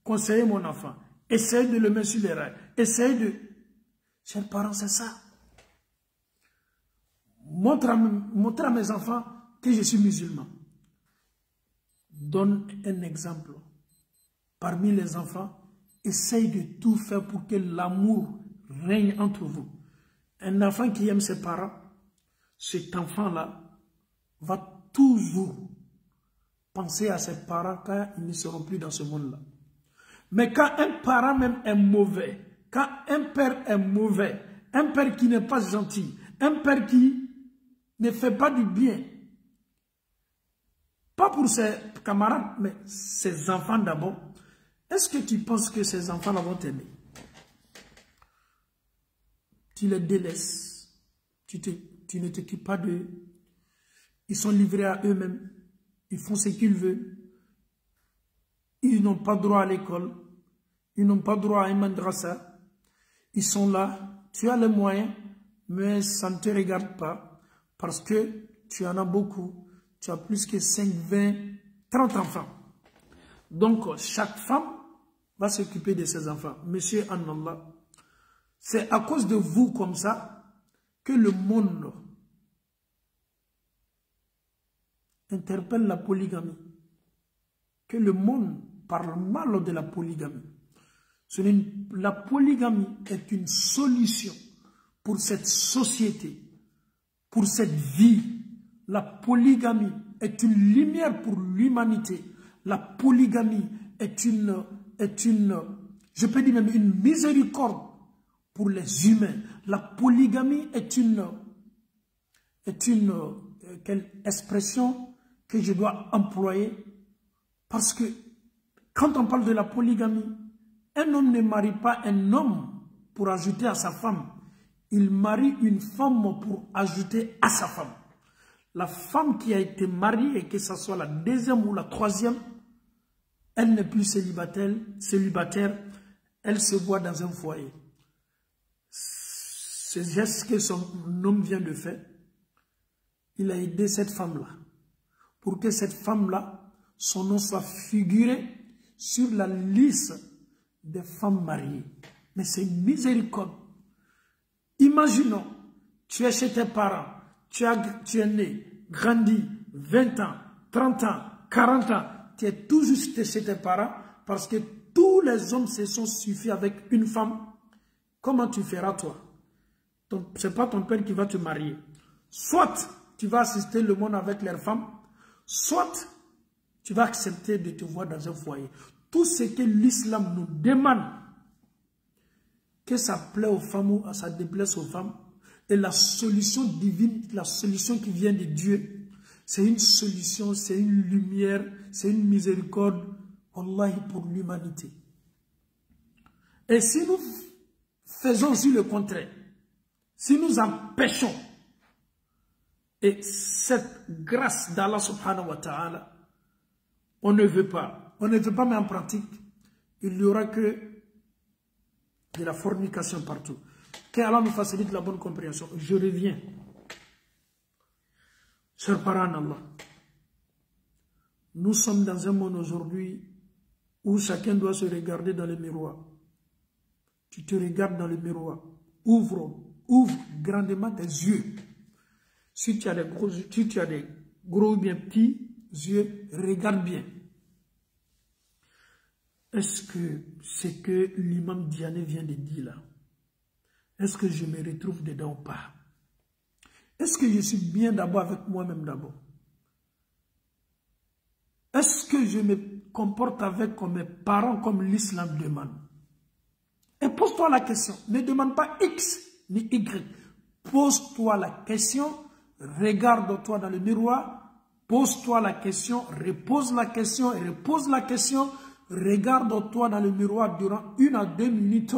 conseiller mon enfant, essayer de le mettre sur les rails, essayer de... Chers parents, c'est ça. Montre à mes enfants que je suis musulman. Donne un exemple. Parmi les enfants, essaye de tout faire pour que l'amour règne entre vous. Un enfant qui aime ses parents, cet enfant-là va toujours penser à ses parents quand ils ne seront plus dans ce monde-là. Mais quand un parent même est mauvais, quand un père est mauvais, un père qui n'est pas gentil, un père qui ne fait pas du bien, pas pour ses camarades, mais ses enfants d'abord, est-ce que tu penses que ces enfants vont t'aimer? Tu les délaisses, tu ne t'occupes pas d'eux, ils sont livrés à eux-mêmes, ils font ce qu'ils veulent, ils n'ont pas droit à l'école, ils n'ont pas droit à un madrasa, ils sont là, tu as les moyens, mais ça ne te regarde pas, parce que tu en as beaucoup, tu as plus que 5, 20, 30 enfants. Donc, chaque femme va s'occuper de ses enfants. Monsieur Annallah, c'est à cause de vous comme ça que le monde interpelle la polygamie. Que le monde parle mal de la polygamie. La polygamie est une solution pour cette société, pour cette vie. La polygamie est une lumière pour l'humanité. La polygamie est une, je peux dire même une miséricorde pour les humains. La polygamie est quelle expression que je dois employer? Parce que quand on parle de la polygamie, un homme ne marie pas un homme pour ajouter à sa femme. Il marie une femme pour ajouter à sa femme. La femme qui a été mariée, et que ce soit la deuxième ou la troisième, elle n'est plus célibataire, elle se voit dans un foyer. Ce geste que son homme vient de faire, il a aidé cette femme-là, pour que cette femme-là son nom soit figuré sur la liste des femmes mariées. Mais c'est miséricorde. Imaginons, tu es chez tes parents, tu es né, grandi, 20 ans, 30 ans, 40 ans, tu es tout juste chez tes parents parce que tous les hommes se sont suffis avec une femme. Comment tu feras toi? Ce n'est pas ton père qui va te marier. Soit tu vas assister le monde avec leurs femmes, soit tu vas accepter de te voir dans un foyer. Tout ce que l'islam nous demande, que ça plaît aux femmes ou ça déplaise aux femmes, et la solution divine, la solution qui vient de Dieu, c'est une solution, c'est une lumière, c'est une miséricorde, wallahi, pour l'humanité. Et si nous faisons aussi le contraire, si nous empêchons, et cette grâce d'Allah subhanahu wa ta'ala, on ne veut pas mettre en pratique, il n'y aura que de la fornication partout. Qu'Allah nous facilite la bonne compréhension. Je reviens. Chers parents d'Allah, nous sommes dans un monde aujourd'hui où chacun doit se regarder dans le miroir. Tu te regardes dans le miroir. Ouvre grandement tes yeux. Si tu as des gros ou bien petits yeux, regarde bien. Est-ce que ce que l'imam Diané vient de dire là, est-ce que je me retrouve dedans ou pas? Est-ce que je suis bien d'abord avec moi-même d'abord? Est-ce que je me comporte avec mes parents comme l'islam demande? Et pose-toi la question. Ne demande pas X ni Y. Pose-toi la question, regarde-toi dans le miroir, pose-toi la question, repose la question et repose la question. Regarde-toi dans le miroir durant 1 à 2 minutes.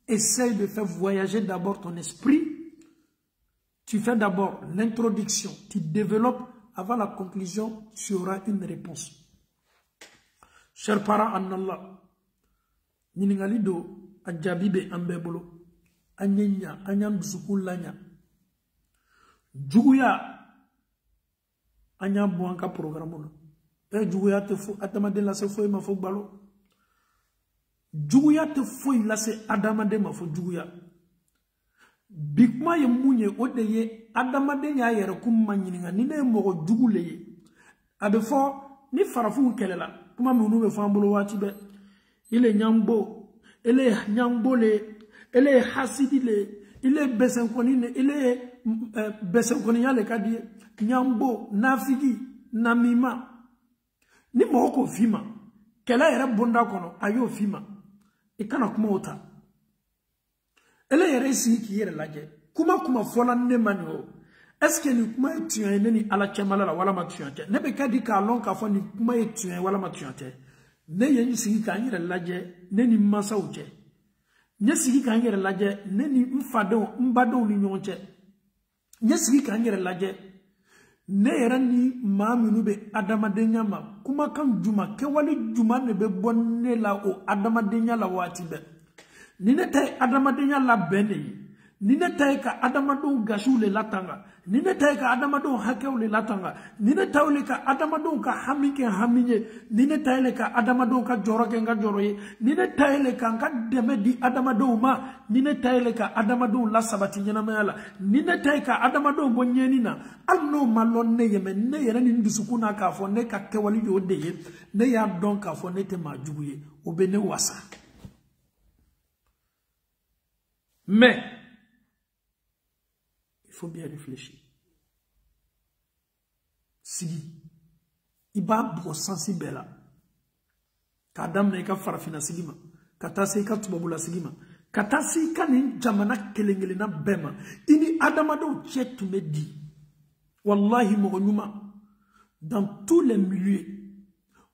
Essaye de faire voyager d'abord ton esprit. Tu fais d'abord l'introduction. Tu développes. Avant la conclusion, tu auras une réponse. Chers parents en Allah, Niningali do adjabibe ambebolo. Anyenya, anyam dusukulanya. Juguya, anyam buanka programme. Juguya te fo atamade la se fo ma fo balo. Juguya te fo la se adamade ma fo juguya. Bikma ye munye ode ye adamade nya yere kum manyininga ni ne mo jugule ye. Abe fo ni farafu kelela kuma munu be fambolo wati be. Ile nyambo, ele nyambo le, ele hasidi le, ile besenkoni ne, ile besenkoni ya le kadi nyambo, nafigi, namima. Ni mwoko fima, kela yere bonda kono, ayo fima, ikana kuma ota. Ele yere si ki yere laje, kuma fola ne manyo, eske ni kuma etuen ne ni ala chemala la wala matuante, nebe kadi ka lon ka fo ni kuma etuen wala matuante, ne yen si ka yere laje, ne ni masa uche, ne si ka yere laje, ne ni mfado, mbado ni nyonche, ne si ka yere laje, ne yera ni maaminu be adamadenya ma kuma kan juma ke wali juma ne be bonne la o adamadenya la wati be ni ne tay adamadenya la bene ni ne tay ka adamado gasule latanga ni ne tay ka adamado hakewle latanga ni ne tawle ka adamado ka hamike haminye ni ne tayle ka adamado ka joroke nga joroye ni ne tayle ka nga deme di adamado ma ni ne tayle ka adamado la sabati nyana mayala ni ne tay ka adamado bonyeni na alno malon ne yeme ne yera ni ndusukuna ka fo ne ka kewali yo deye ne ya don ka fo ne te majuye obene wasa. Mais il faut bien réfléchir. Sigi, iba bo sensibela. Kadam na ika farafina sigima, katase ika tubabula sigima, katase ika ni jamana kelengele na bema. Ini adamado tchetu me di. Wallahi moronyuma, dans tous les milieux,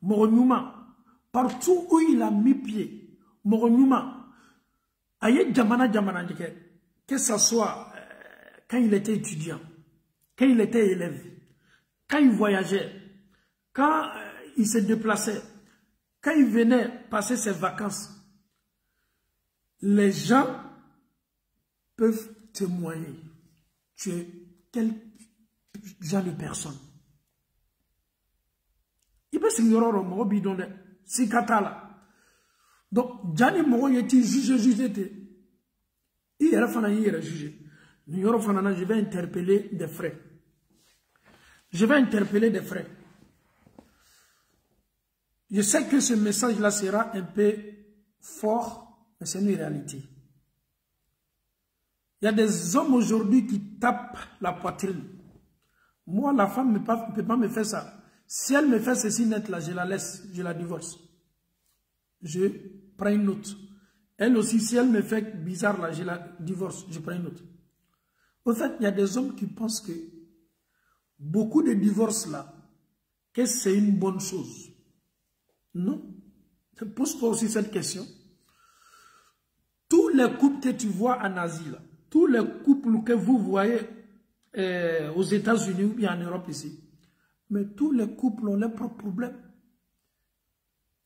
moronyuma, partout où il a mis pied, moronyuma, aye jamana ndike, que ça soit quand il était étudiant, quand il était élève, quand il voyageait, quand il se déplaçait, quand il venait passer ses vacances, les gens peuvent témoigner. Tu es quel genre de personne? Il peut signora mo bidonde si katala donc jani mo yeti juge te il y a fana yera juge nyoro fana je vais interpeller des frères. Je vais interpeller des frères. Je sais que ce message là sera un peu fort, mais c'est une réalité. Il y a des hommes aujourd'hui qui tapent la poitrine. Moi, la femme ne peut pas me faire ça. Si elle me fait ceci net là, je la laisse, je la divorce. Je prends une autre. Elle aussi, si elle me fait bizarre là, je la divorce, je prends une autre. Au fait, il y a des hommes qui pensent que beaucoup de divorces là, que c'est une bonne chose. Non. Pose-toi aussi cette question. Tous les couples que tu vois en Asie là, tous les couples que vous voyez aux États-Unis ou bien en Europe ici, mais tous les couples ont leurs propres problèmes.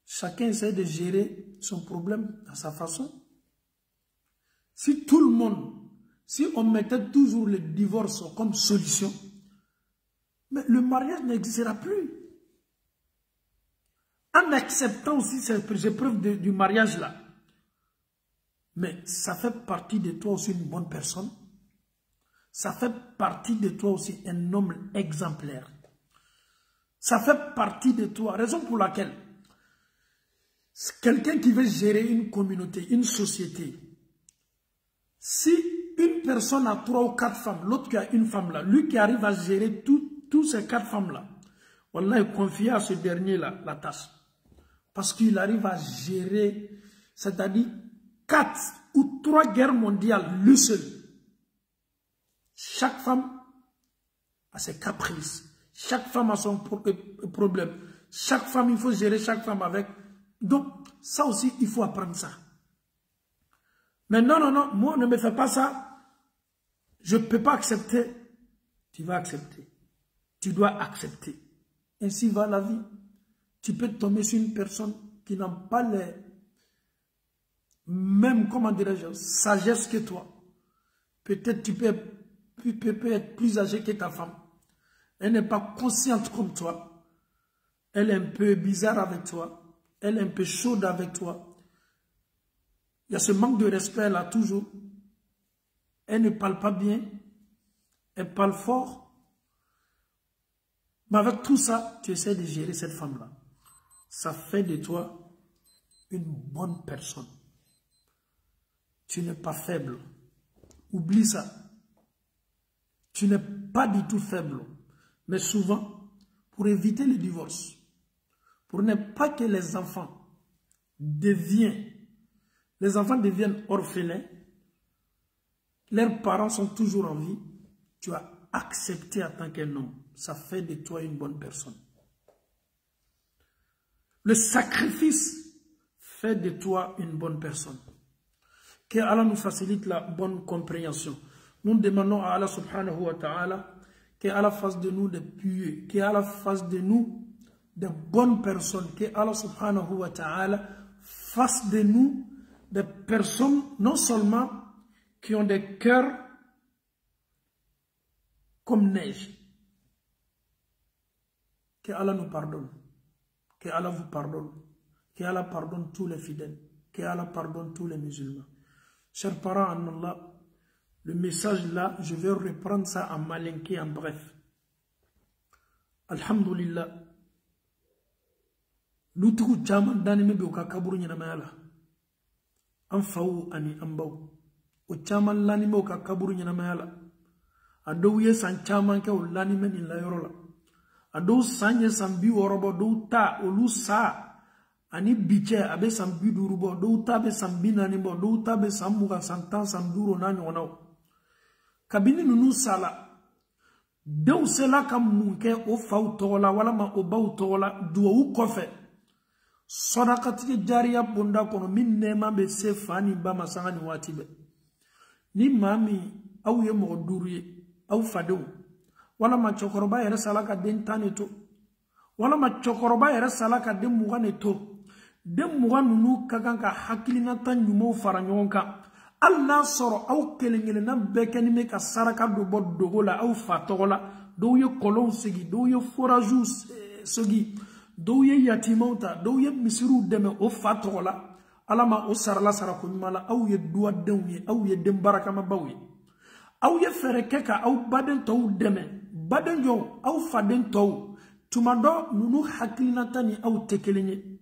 Chacun essaie de gérer son problème à sa façon. Si tout le monde, si on mettait toujours le divorce comme solution, mais le mariage n'existera plus. En acceptant aussi ces épreuves du mariage là, mais ça fait partie de toi aussi une bonne personne. Ça fait partie de toi aussi un homme exemplaire. Ça fait partie de toi. Raison pour laquelle quelqu'un qui veut gérer une communauté, une société, si une personne a 3 ou 4 femmes, l'autre qui a une femme là, lui qui arrive à gérer tous ces 4 femmes là, wallah, il confie à ce dernier là la tâche. Parce qu'il arrive à gérer, c'est-à-dire 4 ou 3 guerres mondiales, lui seul. Chaque femme a ses caprices. Chaque femme a son problème. Chaque femme, il faut gérer chaque femme avec. Donc, ça aussi, il faut apprendre ça. Mais non, non, non, moi, ne me fais pas ça. Je ne peux pas accepter. Tu vas accepter. Tu dois accepter. Ainsi va la vie. Tu peux tomber sur une personne qui n'a pas les mêmes, comment dirais-je, sagesse que toi. Peut-être tu peux être plus âgé que ta femme. Elle n'est pas consciente comme toi. Elle est un peu bizarre avec toi. Elle est un peu chaude avec toi. Il y a ce manque de respect là toujours. Elle ne parle pas bien. Elle parle fort. Mais avec tout ça, tu essaies de gérer cette femme-là. Ça fait de toi une bonne personne. Tu n'es pas faible. Oublie ça. Tu n'es pas du tout faible. Mais souvent, pour éviter le divorce, pour ne pas que les enfants deviennent orphelins, leurs parents sont toujours en vie, tu as accepté en tant qu'un homme. Ça fait de toi une bonne personne. Le sacrifice fait de toi une bonne personne. Que Allah nous facilite la bonne compréhension. Nous demandons à Allah subhanahu wa ta'ala que Allah fasse de nous des pieux, que Allah fasse de nous de bonnes personnes, que Allah subhanahu wa ta'ala fasse de nous des personnes non seulement qui ont des cœurs comme neige. Que Allah nous pardonne, que Allah vous pardonne, que Allah pardonne tous les fidèles, que Allah pardonne tous les musulmans. Chers parents en Allah, le message là, je vais reprendre ça en malinqué, en bref. Alhamdulillah. Lutuku chaman dani mebe o kakaburu nyana mayala. Anfawu ani ambaw. O chaman lani me o kakaburu nyana mayala. Ado ye san chaman ke o lani me ni la yorola. Ado sanye san bi orobo do ta olu sa. Ani biche abe san bi durubo do ta be san bi nani bo do ta be san muga san tan san duro na nyona. Kabini nunu sala. Dew sela kam munke o faw tola wala ma o baw tola duwa u kofe. Sodakati jariya bonda kono min nema be se fani ba masanga ni watibe. Ni mami au ye mo duruye au fadou. Wala ma chokoroba yere salaka den taneto. Wala ma chokoroba yere salaka den mugane to. Den mugane nunu kaganka hakilina tan nyumo faranyonka. Allah soro au kelengele na bekeni me ka saraka do bod dogola au fatogola. Do ye kolon segi, do ye forajou segi. dɔw ye yatimaw ta dɔw ye misiriw dɛmɛ o fa tɔgɔ la ala ma o sarala sarako ɲuman la aw ye duwadenw ye aw ye den barakamabaw ye aw ye fɛɛrɛ kɛ ka aw baden tɔw dɛmɛ baden jɔw aw faden tɔw tuma dɔ nunu hakilinata ni aw tɛ kelen ye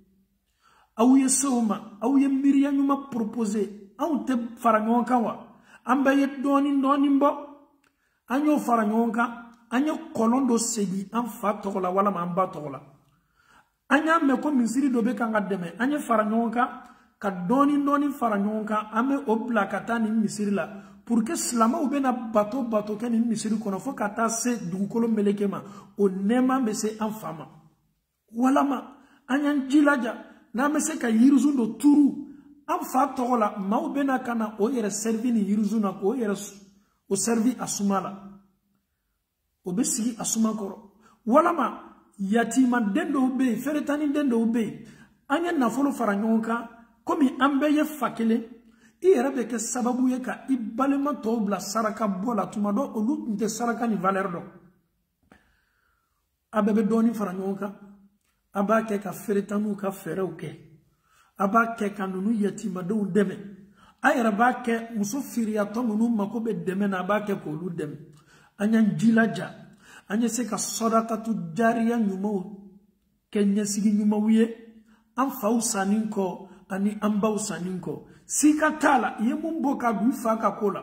aw ye sew ma aw ye miiriya ɲuman proposé aw tɛ fara ɲɔgɔn kan wa an bɛɛ ye dɔɔni dɔɔni bɔ an y'o fara ɲɔgɔn kan an ye kɔlɔn dɔ segi an fa tɔgɔ la walama an ba tɔgɔ la an y'a mɛn ko misiri dɔ bɛ kan ka dɛmɛ an ye fara ɲɔgɔn kan ka dɔɔni dɔɔni fara ɲɔgɔn kan an bɛ o bila ka taa nin misiri la pour que silamɛw bɛna bato kɛ nin misiri kɔnɔ fo ka taa se dugukolo meleke ma o nɛɛma bɛ se an fa ma walama an y'an jilaja n'an bɛ se ka yirisun dɔ turu an fa tɔgɔ la maaw bɛna ka na o yɛrɛ servi ni yirisun na k'o yɛrɛ o servi a suma la o bɛ sigi a suma kɔrɔ walama yatimaden dɔw bɛ yen feretaniden dɔw bɛ yen an ye nafolo fara ɲɔgɔn kan komi an bɛɛ ye fa kelen i yɛrɛ bɛ kɛ sababu ye ka i balima tɔw bila saraka bɔ la tuma dɔ olu tun tɛ saraka ni valeur dɔn a bɛɛ bɛ dɔɔni fara ɲɔgɔn kan a b'a kɛ ka feretaniw ka fɛɛrɛw kɛ a b'a kɛ ka ninnu yatimadenw dɛmɛ a yɛrɛ b'a kɛ muso feereyatɔ ninnu mako bɛ dɛmɛ na a b'a kɛ k'olu dɛmɛ an y'an jilaja an ye se ka sɔdakatu jariya ɲumanw kɛ ɲɛsigi ɲumanw ye an faw sanni kɔ ani an baw sanni kɔ sika t'a la i ye mun bɔ ka don i fa ka ko la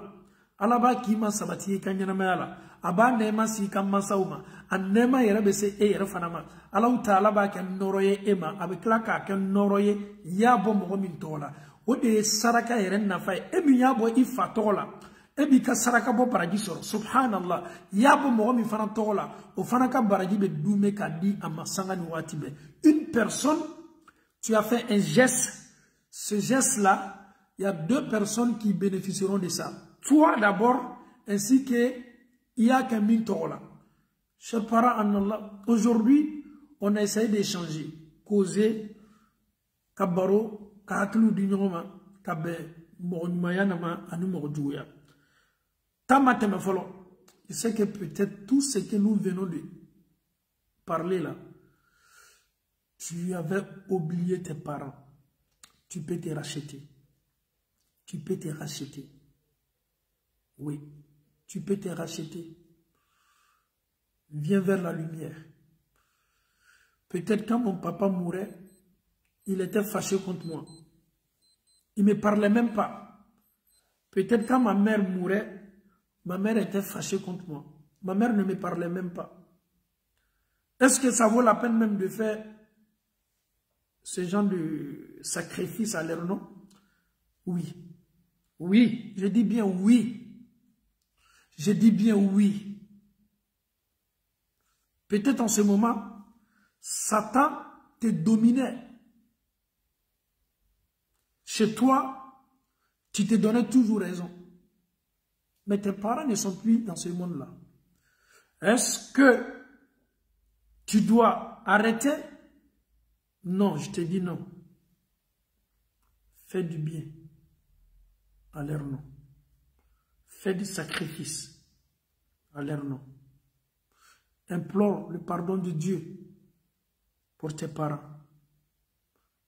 ala b'a k'i ma sabati i ka ɲɛnamaya la a b'a nɛɛma si i ka mansaw ma a nɛɛma yɛrɛ bɛ se e yɛrɛ fana ma alaw ta ala b'a kɛ nɔrɔ ye e ma a bɛ tila k'a kɛ nɔrɔ ye i y'a bɔ mɔgɔ min tɔgɔ la o de ye saraka yɛrɛ nafa ye e min y'a bɔ i fa tɔgɔ la e b'i ka saraka bɔ baraji sɔrɔ subhanallah i y'a bɔ mɔgɔ min fana tɔgɔ la o fana ka baraji bɛ dume k'a di a ma sanga ni waati bɛɛ une personne tu as fait un geste ce geste là il y a 2 personnes qui bénéficieront de ça toi d'abord ainsi que il y a qu'un min tɔgɔ la chers parents en Allah aujourd'hui on a essayé d'échanger causer ka baro ka hakiliw di ɲɔgɔn ma ka bɛn mɔgɔ ɲumanya nama ani mɔgɔ juguya Tama teme folo, je sais que peut-être tout ce que nous venons de parler là, tu avais oublié tes parents. Tu peux te racheter. Tu peux te racheter. Oui, tu peux te racheter. Viens vers la lumière. Peut-être quand mon papa mourait, il était fâché contre moi. Il ne me parlait même pas. Peut-être quand ma mère mourait, ma mère était fâchée contre moi. Ma mère ne me parlait même pas. Est-ce que ça vaut la peine même de faire ce genre de sacrifice à leur nom? Oui. Oui, je dis bien oui. Je dis bien oui. Peut-être en ce moment, Satan te dominait. Chez toi, tu te donnais toujours raison. Mais tes parents ne sont plus dans ce monde-là. Est-ce que tu dois arrêter? Non, je te dis non. Fais du bien à leur nom. Fais du sacrifice à leur nom. Implore le pardon de Dieu pour tes parents.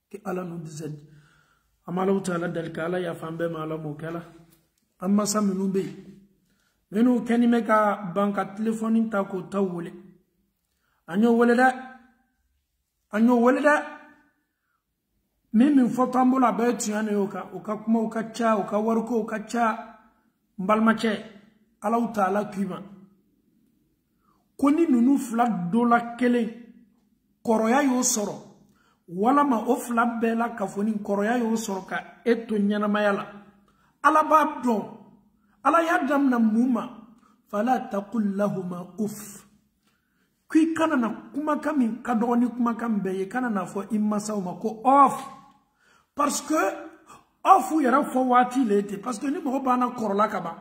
Que Allah nous aide. Amalau ta'ala dalkala ya fambe mala mokala. Amma sa minu be minu keni me ka banka telephone ta ko tawule anyo wole da min foto ambola be tiane oka kuma oka cha oka warko oka cha mbalma che Allah ta'ala kuma koni nunu fla dola kele koroya yo soro wala ma o fla bela kafoni koroya yo soro ka eto nyana mayala ala b'a dɔn ala y'a damina mun ma fala taqul lahuma uff k'i kana na kumakan min ka dɔgɔ ni kumakan bɛɛ ye kana na fɔ i masaw ma ko off parce que off yɛrɛ fɔ waati le ten parce que ni mɔgɔ banna kɔrɔla ka ban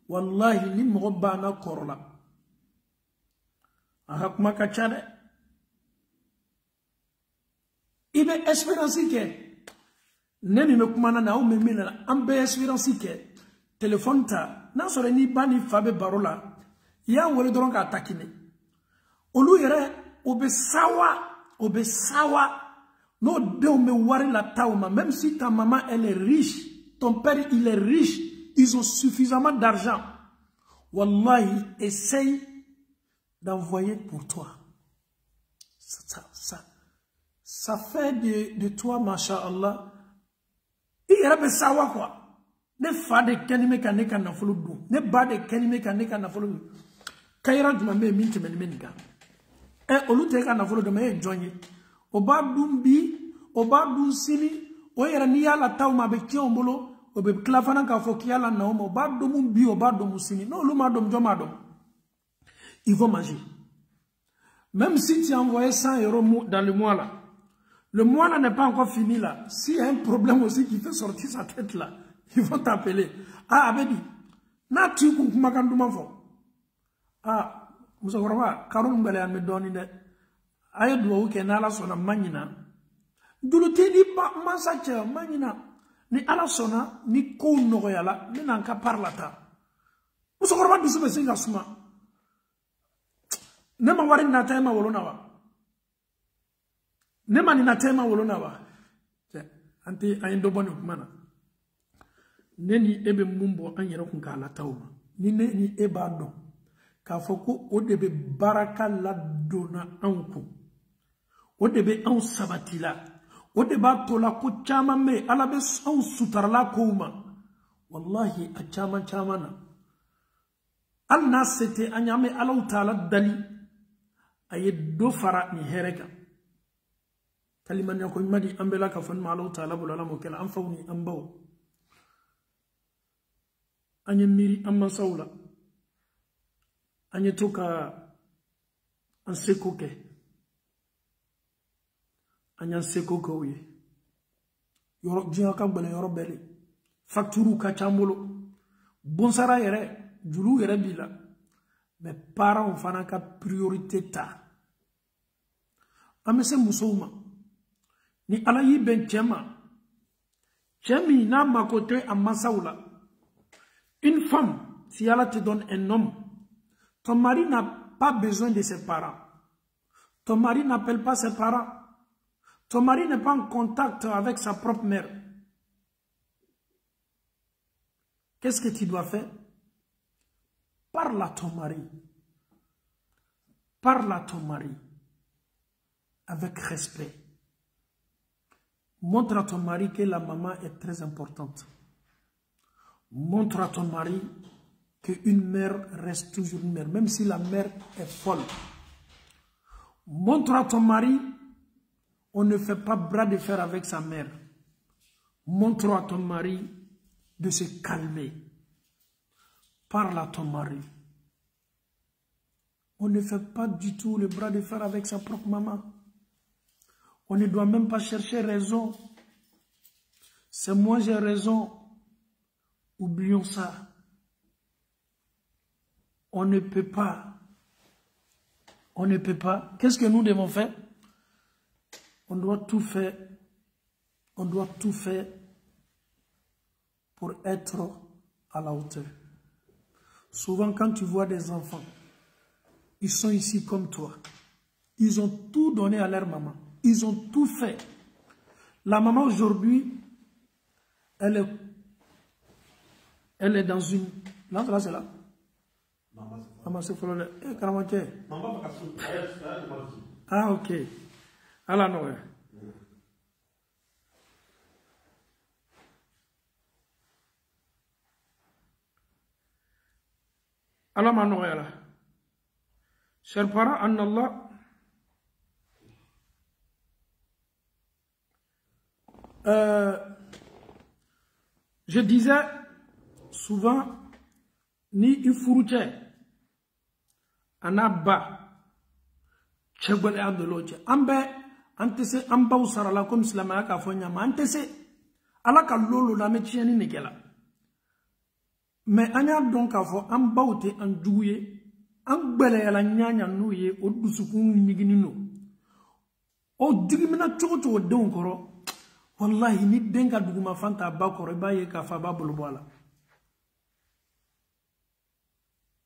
wallahi ni mɔgɔ banna kɔrɔla a ka kuma ka ca dɛ i bɛ espérance kɛ ne ni me kumana na o me mina an be espérance ke téléphone ta na sore ni bani fa be barola ya wole doron ka takine olu yere o be sawa obe sawa no de me wari la tauma, même si ta maman elle est riche, ton père il est riche, ils ont suffisamment d'argent. Wallahi, essaye d'envoyer pour toi. Ça fait de toi, masha'Allah, il y a be sawa quoi. Ne fa de kenime ka ne ka nafolo dun, ne ba de kenime ka ne ka nafolo dun. Kayra duma me minti meniga. Olu te ka nafolo dun me jonye. Oba dun bi, oba dun sini, o yera ni yala tauma be kiombolo, obe klafana ka fo kiala na omo, oba dum bi, oba dum sini. Non, luma dum joma dum. Ils vont manger. Même si tu as envoyé 100 € dans le mois là, le mois là n'est pas encore fini là. S'il y a un problème aussi qui fait sortir sa tête là, ils vont t'appeler. Ah, Abedi, na tu kumakanduma fo. Ah, Moussa Karun Mbele a me donné de. Aïe, doit ou qu'en ala sona manina. Doulouté di masacha manina. Ni ala sona, ni kou noyala, ni nanka parlata. Moussa Koroma douce me singa suma. Nema wari na tema wolona wa. Nema ni na tema wolona wa. Anti ayendo boni kumana. Neni ebe mumbo anyero kunkala tauma. Ni eba don. Ka foko o debe baraka la dona anku. O debe an sabatila. O deba tola ko chama me alabe an sutarla kouma. Wallahi a chama na. Al nasete anyame ala taala dali. Aye do fara ni hereka. Kaliman yako imadi ambela ka fon ma ala taala bulala mo kala an fawni ambaw. Anye miri amma sawla. Anye toka an sekoke. Anye an sekoke ouye. Yoro jiya ka bale yoro bele. Fakturu ka chambolo. Bonsara yere, julu yere bila. Mais parents fana ka priorité ta. Amese musouma. Ni alayi ben chema. Chemi na makote amma sawla. Une femme, si elle te donne un homme, ton mari n'a pas besoin de ses parents. Ton mari n'appelle pas ses parents. Ton mari n'est pas en contact avec sa propre mère. Qu'est-ce que tu dois faire? Parle à ton mari. Parle à ton mari. Avec respect. Montre à ton mari que la maman est très importante. Montre à ton mari qu'une mère reste toujours une mère, même si la mère est folle. Montre à ton mari, on ne fait pas bras de fer avec sa mère. Montre à ton mari de se calmer. Parle à ton mari. On ne fait pas du tout le bras de fer avec sa propre maman. On ne doit même pas chercher raison. C'est moi j'ai raison. Oublions ça. On ne peut pas. On ne peut pas. Qu'est-ce que nous devons faire? On doit tout faire. On doit tout faire pour être à la hauteur. Souvent, quand tu vois des enfants, ils sont ici comme toi. Ils ont tout donné à leur maman. Ils ont tout fait. La maman aujourd'hui, elle est dans une... Là, c'est là. Maman, c'est là. Ah, ok. Alors, non. Alors, maintenant, là. Chers parents, en Allah, je disais souvent, ni ifurute, anaba, chebele andoloche, ambe, antese, amba usarala comme islamaya ka fonyama, antese, alaka lolo na mechieni nekela. Mais anya donc afo, amba ute anjouye, ambele yala nyanya nouye, o dusukun niginino. O digimina chocho donkoro. Wallahi ni denga duguma fanta bakoro baye ka fa babulu bola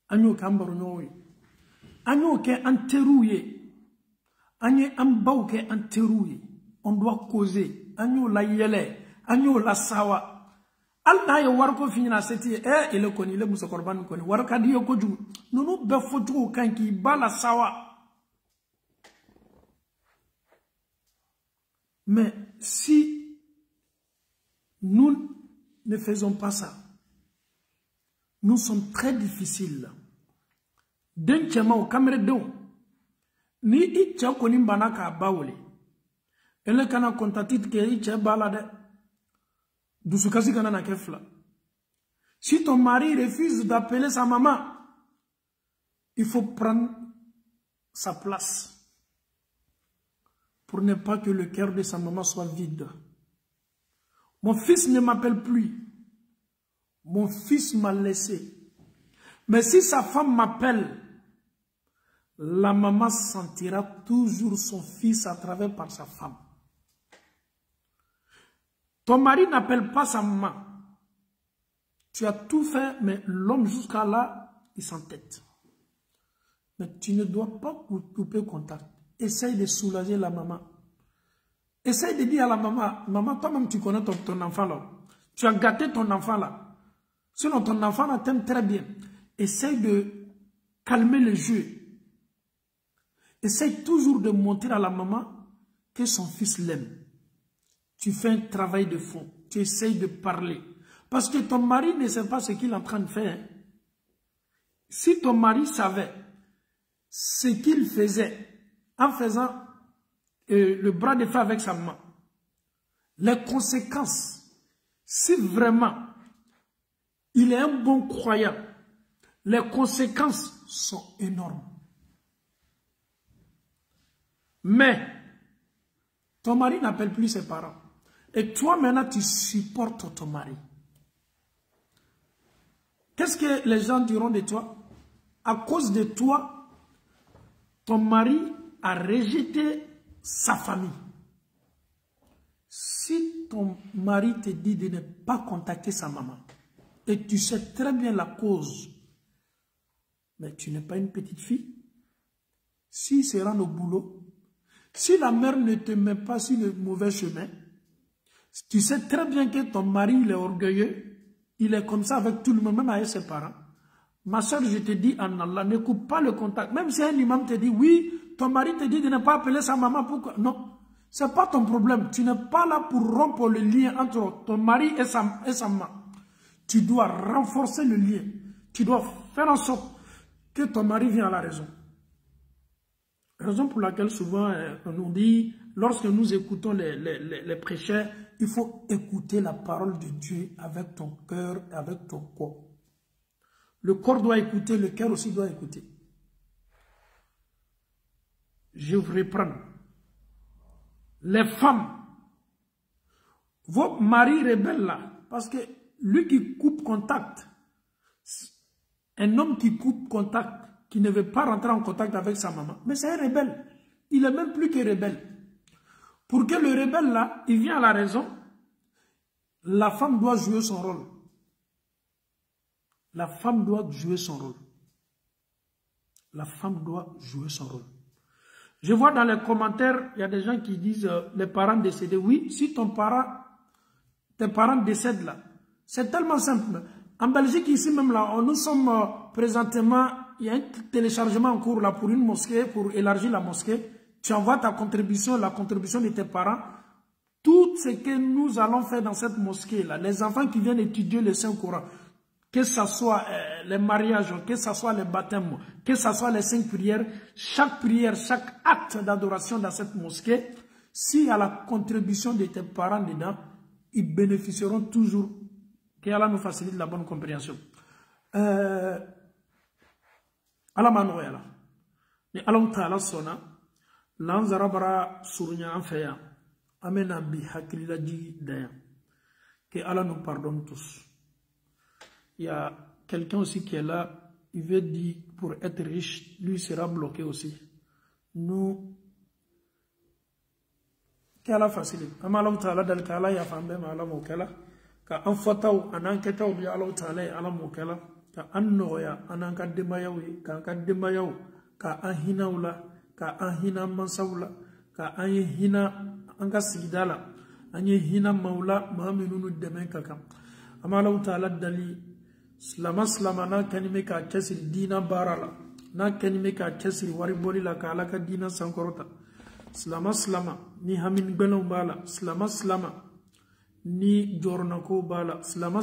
anyo kambaro nyoy anyo ke anteruye Anye ambauke anterouye. On doit causer. Agno la yele. Agno la sawa. Al na ye warko finina seti il est connu, il est Moussa Korban connu. Warka di yoko ju. Nous befotu kanki bala sawa. Mais si nous ne faisons pas ça, nous sommes très difficiles. D'un tchema au Cameroun, ni itcha koni banaka bawle. Elle kana kontatit ke itcha balade. Dousukasi kana na kefla. Si ton mari refuse d'appeler sa maman, il faut prendre sa place pour ne pas que le cœur de sa maman soit vide. Mon fils ne m'appelle plus. Mon fils m'a laissé. Mais si sa femme m'appelle, la maman sentira toujours son fils à travers par sa femme. Ton mari n'appelle pas sa maman. Tu as tout fait, mais l'homme jusqu'à là, il s'entête. Mais tu ne dois pas couper contact. Essaye de soulager la maman. Essaye de dire à la maman, maman, toi-même tu connais ton enfant là. Tu as gâté ton enfant là. Sinon ton enfant là t'aime très bien. Essaye de calmer le jeu. Essaye toujours de montrer à la maman que son fils l'aime. Tu fais un travail de fond. Tu essayes de parler. Parce que ton mari ne sait pas ce qu'il est en train de faire. Si ton mari savait ce qu'il faisait en faisant le bras de fer avec sa maman, les conséquences, si vraiment il est un bon croyant, les conséquences sont énormes. Mais ton mari n'appelle plus ses parents. Et toi maintenant tu supportes ton mari. Qu'est-ce que les gens diront de toi? À cause de toi, ton mari a rejeté sa famille. Si ton mari te dit de ne pas contacter sa maman, et tu sais très bien la cause, mais tu n'es pas une petite fille, s'il se rend au boulot, si la mère ne te met pas sur le mauvais chemin, tu sais très bien que ton mari il est orgueilleux, il est comme ça avec tout le monde, même avec ses parents. Ma soeur, je te dis en Allah, ne coupe pas le contact. Même si un imam te dit, oui, ton mari te dit de ne pas appeler sa maman, pourquoi? Non, ce n'est pas ton problème. Tu n'es pas là pour rompre le lien entre ton mari et sa maman. Tu dois renforcer le lien. Tu dois faire en sorte que ton mari vienne à la raison. Raison pour laquelle souvent on nous dit, lorsque nous écoutons les prêcheurs, il faut écouter la parole de Dieu avec ton cœur et avec ton corps. Le corps doit écouter, le cœur aussi doit écouter. Je vous reprends. Les femmes, vos maris rebelles là, parce que lui qui coupe contact, un homme qui coupe contact, qui ne veut pas rentrer en contact avec sa maman, mais c'est un rebelle. Il est même plus que rebelle. Pour que le rebelle là, il vienne à la raison, la femme doit jouer son rôle. La femme doit jouer son rôle. La femme doit jouer son rôle. Je vois dans les commentaires, il y a des gens qui disent les parents décédés. Oui, si tes parents décèdent là, c'est tellement simple. En Belgique, ici même là, nous sommes présentement, il y a un téléchargement en cours là pour une mosquée, pour élargir la mosquée. Tu envoies ta contribution, la contribution de tes parents. Tout ce que nous allons faire dans cette mosquée là, les enfants qui viennent étudier le Saint-Coran, que ce soit les mariages, que ce soit les baptêmes, que ce soit les 5 prières, chaque acte d'adoration dans cette mosquée, s'il y a la contribution de tes parents dedans, ils bénéficieront toujours. qu'Allah nous facilite la bonne compréhension. Allah manoyala. Ni Allah ta'ala sona, l'anzarabara surunya anfaya, amena bi hakilila di daya. Que Allah nous pardonne tous. Il y a quelqu'un aussi qui est là, il veut dire pour être riche, lui sera bloqué aussi. Nous, qu'Allah facilite. Allah ta'ala dal kala ya fambe ma Allah mokala. Ka anfataw ananketaw bi Allah ta'ala Allah mokala. Ka annoya anankademayaw ka kademayaw ka anhinawla ka anhina mansawla ka anye hina anga sigidala anye hina maula maminunu demen kakam amala taala dali slama na kanime ka kesir dina barala na kanime ka kesir wari boli la ka alaka dina sankorota slama ni hamin beno bala slama ni jorna ko bala slama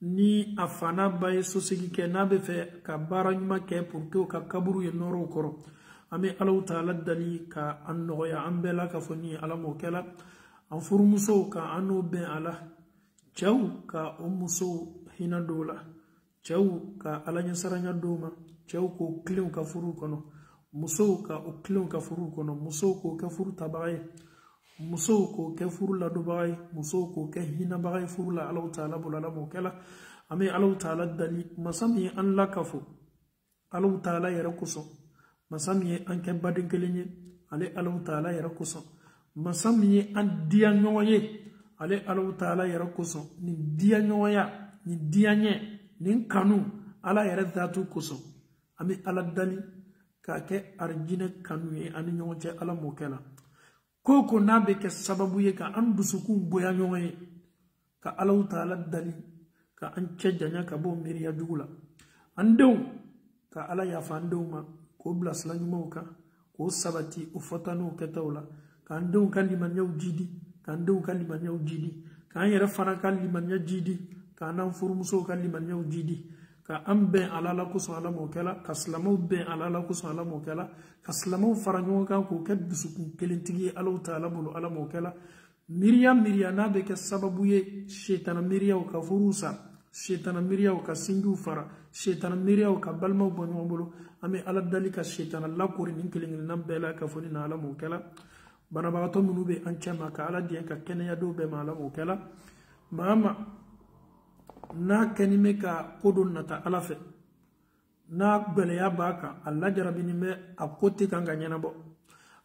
ni afana baye sosegi ke nabe fe ka baranyuma ke pour que ka kaburu ye noro koro ame Allah taala dali ka annoya ambela ka foni ala mo kala an furmuso ka anu be ala chaw ka umuso hina dola chaw ka ala nyasaranya doma chaw ko kliw ka furu kono muso ka o kliw ka furu kono muso ko ka furu tabaye muso ko ke furu la dubai muso ko ke hina bagay furu la Allah taala bulala mo kala ame Allah taala dali masami an lakafu Allah taala yara kuso masami an ke badin kelenye ale Allah taala yara kuso masami an dia nyoye ale Allah taala yara kuso ni dia nyoya ni dia nye ni kanu ala yara zatu kuso ame ala dali ka ke arjine kanu ye ani nyoje ala mo kala koko nabe ke sababu ye ka an dusukun boya nyoye ka Allah taala dali ka an cejanya ka bo miriya dugula andew ka ala ya fandew ma ko blasla nyumoka ko sabati o fotano ketawla ka andew kaliman yaw jidi ka andew kaliman yaw jidi ka yere fana kaliman yaw jidi ka nan furmuso kaliman yaw jidi ka ambe ala la ko sala mo kala ka slamo be ala la ko sala mo kala ka slamo faranyo ka ko kedusukun kelentigi ala taala bulu ala mo kala miriya nabe ke sababu ye shaytan miriya ka furusa shaytan miriya ka sinju fara shaytan miriya ka balma bonyo bulu ame ala dalika shaytan la kori nin kelengel nan bela ka foni na ala mo kala bana ba to munu be an chama ka ala die ka kenya do be ma ala mo kala mama na kanime ka kodon nata ala fe na gbeleya baka alla jarabini me akoti kanga nyana bo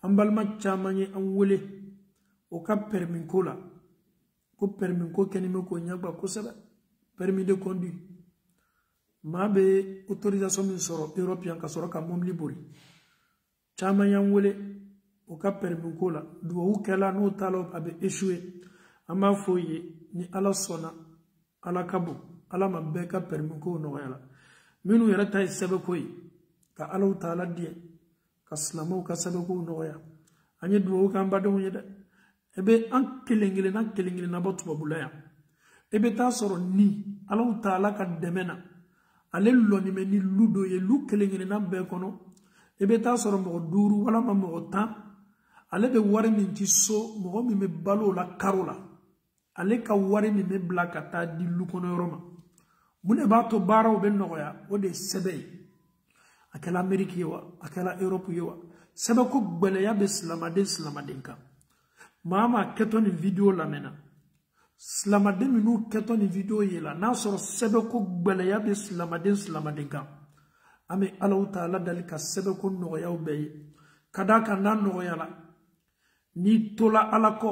ambalma chamanye an wole o ka permis ko la ko permis ko kanime ko nyagba ko sebe permis de conduire ma be autorisation min soro européen ka soro ka mom libori chamanye an wole o ka permis ko la do kala no talo abe échoué ama foye ni ala sona ala kabu ala mabbe ka permis ko no yala minu yara tay sebe koy ka ala taala die ka slamo ka sebe ko no ya anye do ka mbado yede ebe an kelengile na botu babulaya ebe ta soro ni ala taala ka demena ale loni me ni ludo ye lu kelengile na be kono ebe ta soro mo duru wala mo tan ale be wari min ti so mo mi me balo la karola ale ka wari mi me blaka ta di lu kono yoroma mune ba to baraw be noya o de sebe akala amerika yewa akala europe yewa sebe ko gbele ya be islamaden ka mama keto ni video la mena islamaden minu keto ni video yela na soro sebe ko gbele ya be islamaden ka ame Allah taala dalika sebe ko noya be kadaka na noya la ni tola alako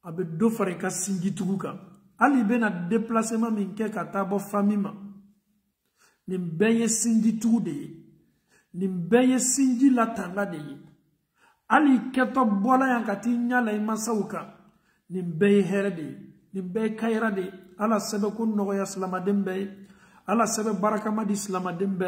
abe do fare ka singi tuguka ali bena déplacement min ke ka tabo famima nim beye singi tugude nim beye singi la tanga de ali keto bola yankati nyala imasauka nim beye herede nim beye kayra de ala sebe ko no ya islamaden be ala sebe baraka ma di islamaden be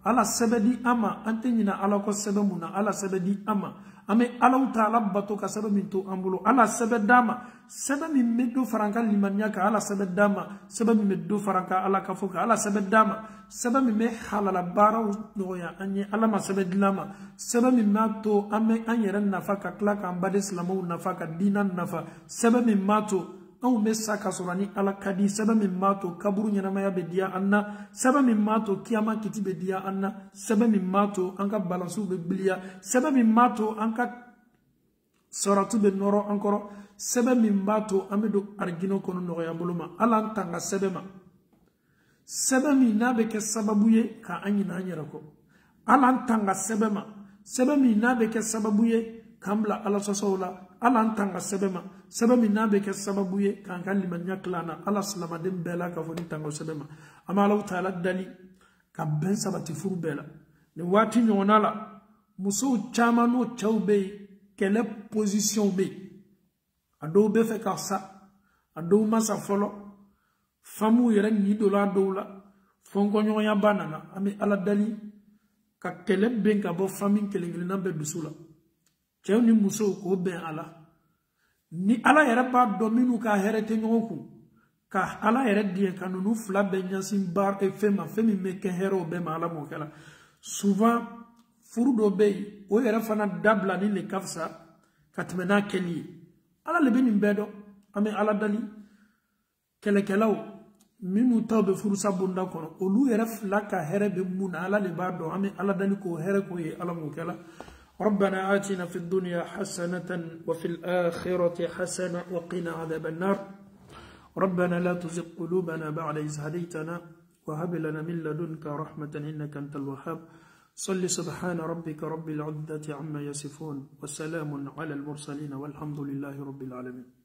ala sebe di ama antenyina ala ko sebe muna ala sebe di ama ame ala taala bato ka sebe min to ambulo ala sebe dama sebe min meddo faranka limanya ka ala sebe dama sebe min meddo faranka ala ka foka ala sebe dama sebe min me halala bara no ya anye ala ma sebe dilama sebe min mato ame anyere nafa ka klaka ambade islamu nafa ka dinan nafa sebe min mato au mesa kasorani ala kadi sebe min mato kaburu nyana maya be dia anna sebe min mato kiyama kiti be dia anna sebe min mato anka balansu be bilia sebe min mato anka soratu be noro ankoro sebe min mato amedo argino kono no ya boluma ala tanga sebe ma sebe min nabe ke sababuye ka anyina anyera ko ala tanga sebe ma sebe min nabe ke sababuye kambla ala sosola ala tanga sebe ma sebe min nabe ke sababuye kan kan limanya klana ala salama dem bela ka foni tango sebe ma ama Allah taala dali ka ben sabati furu bela ni wati nyonala muso chama no chawbe quelle est position B. Ado be fe karsa, ado masa folo, famu yere ni dola dola, fonko nyoya banana, ami ala dali, ka kele ben ka bo famin kelengilina be dusula. Chew ni muso ko ben ala. Ni ala yere ba dominu ka herete nyoku, ka ala yere dien ka nunu fla ben yansin bar e femi meke hero be ma ala mokela. Souvent, furudo be, o yere fana dabla ni le kafsa, katmena keli. Ala le benin bedo, ame ala dali, kelekelaw, minu taw be furusa bunda kono, olu yere fla ka here be muna, ala le bado, ame ala dali ko here ko ye ala mokela. ربنا آتنا في الدنيا حسنة وفي الآخرة حسنة وقنا عذاب النار ربنا لا تزغ قلوبنا بعد إذ هديتنا وهب لنا من لدنك رحمة إنك أنت الوهاب صل سبحان ربك رب العزة عما يصفون وسلام على المرسلين والحمد لله رب العالمين.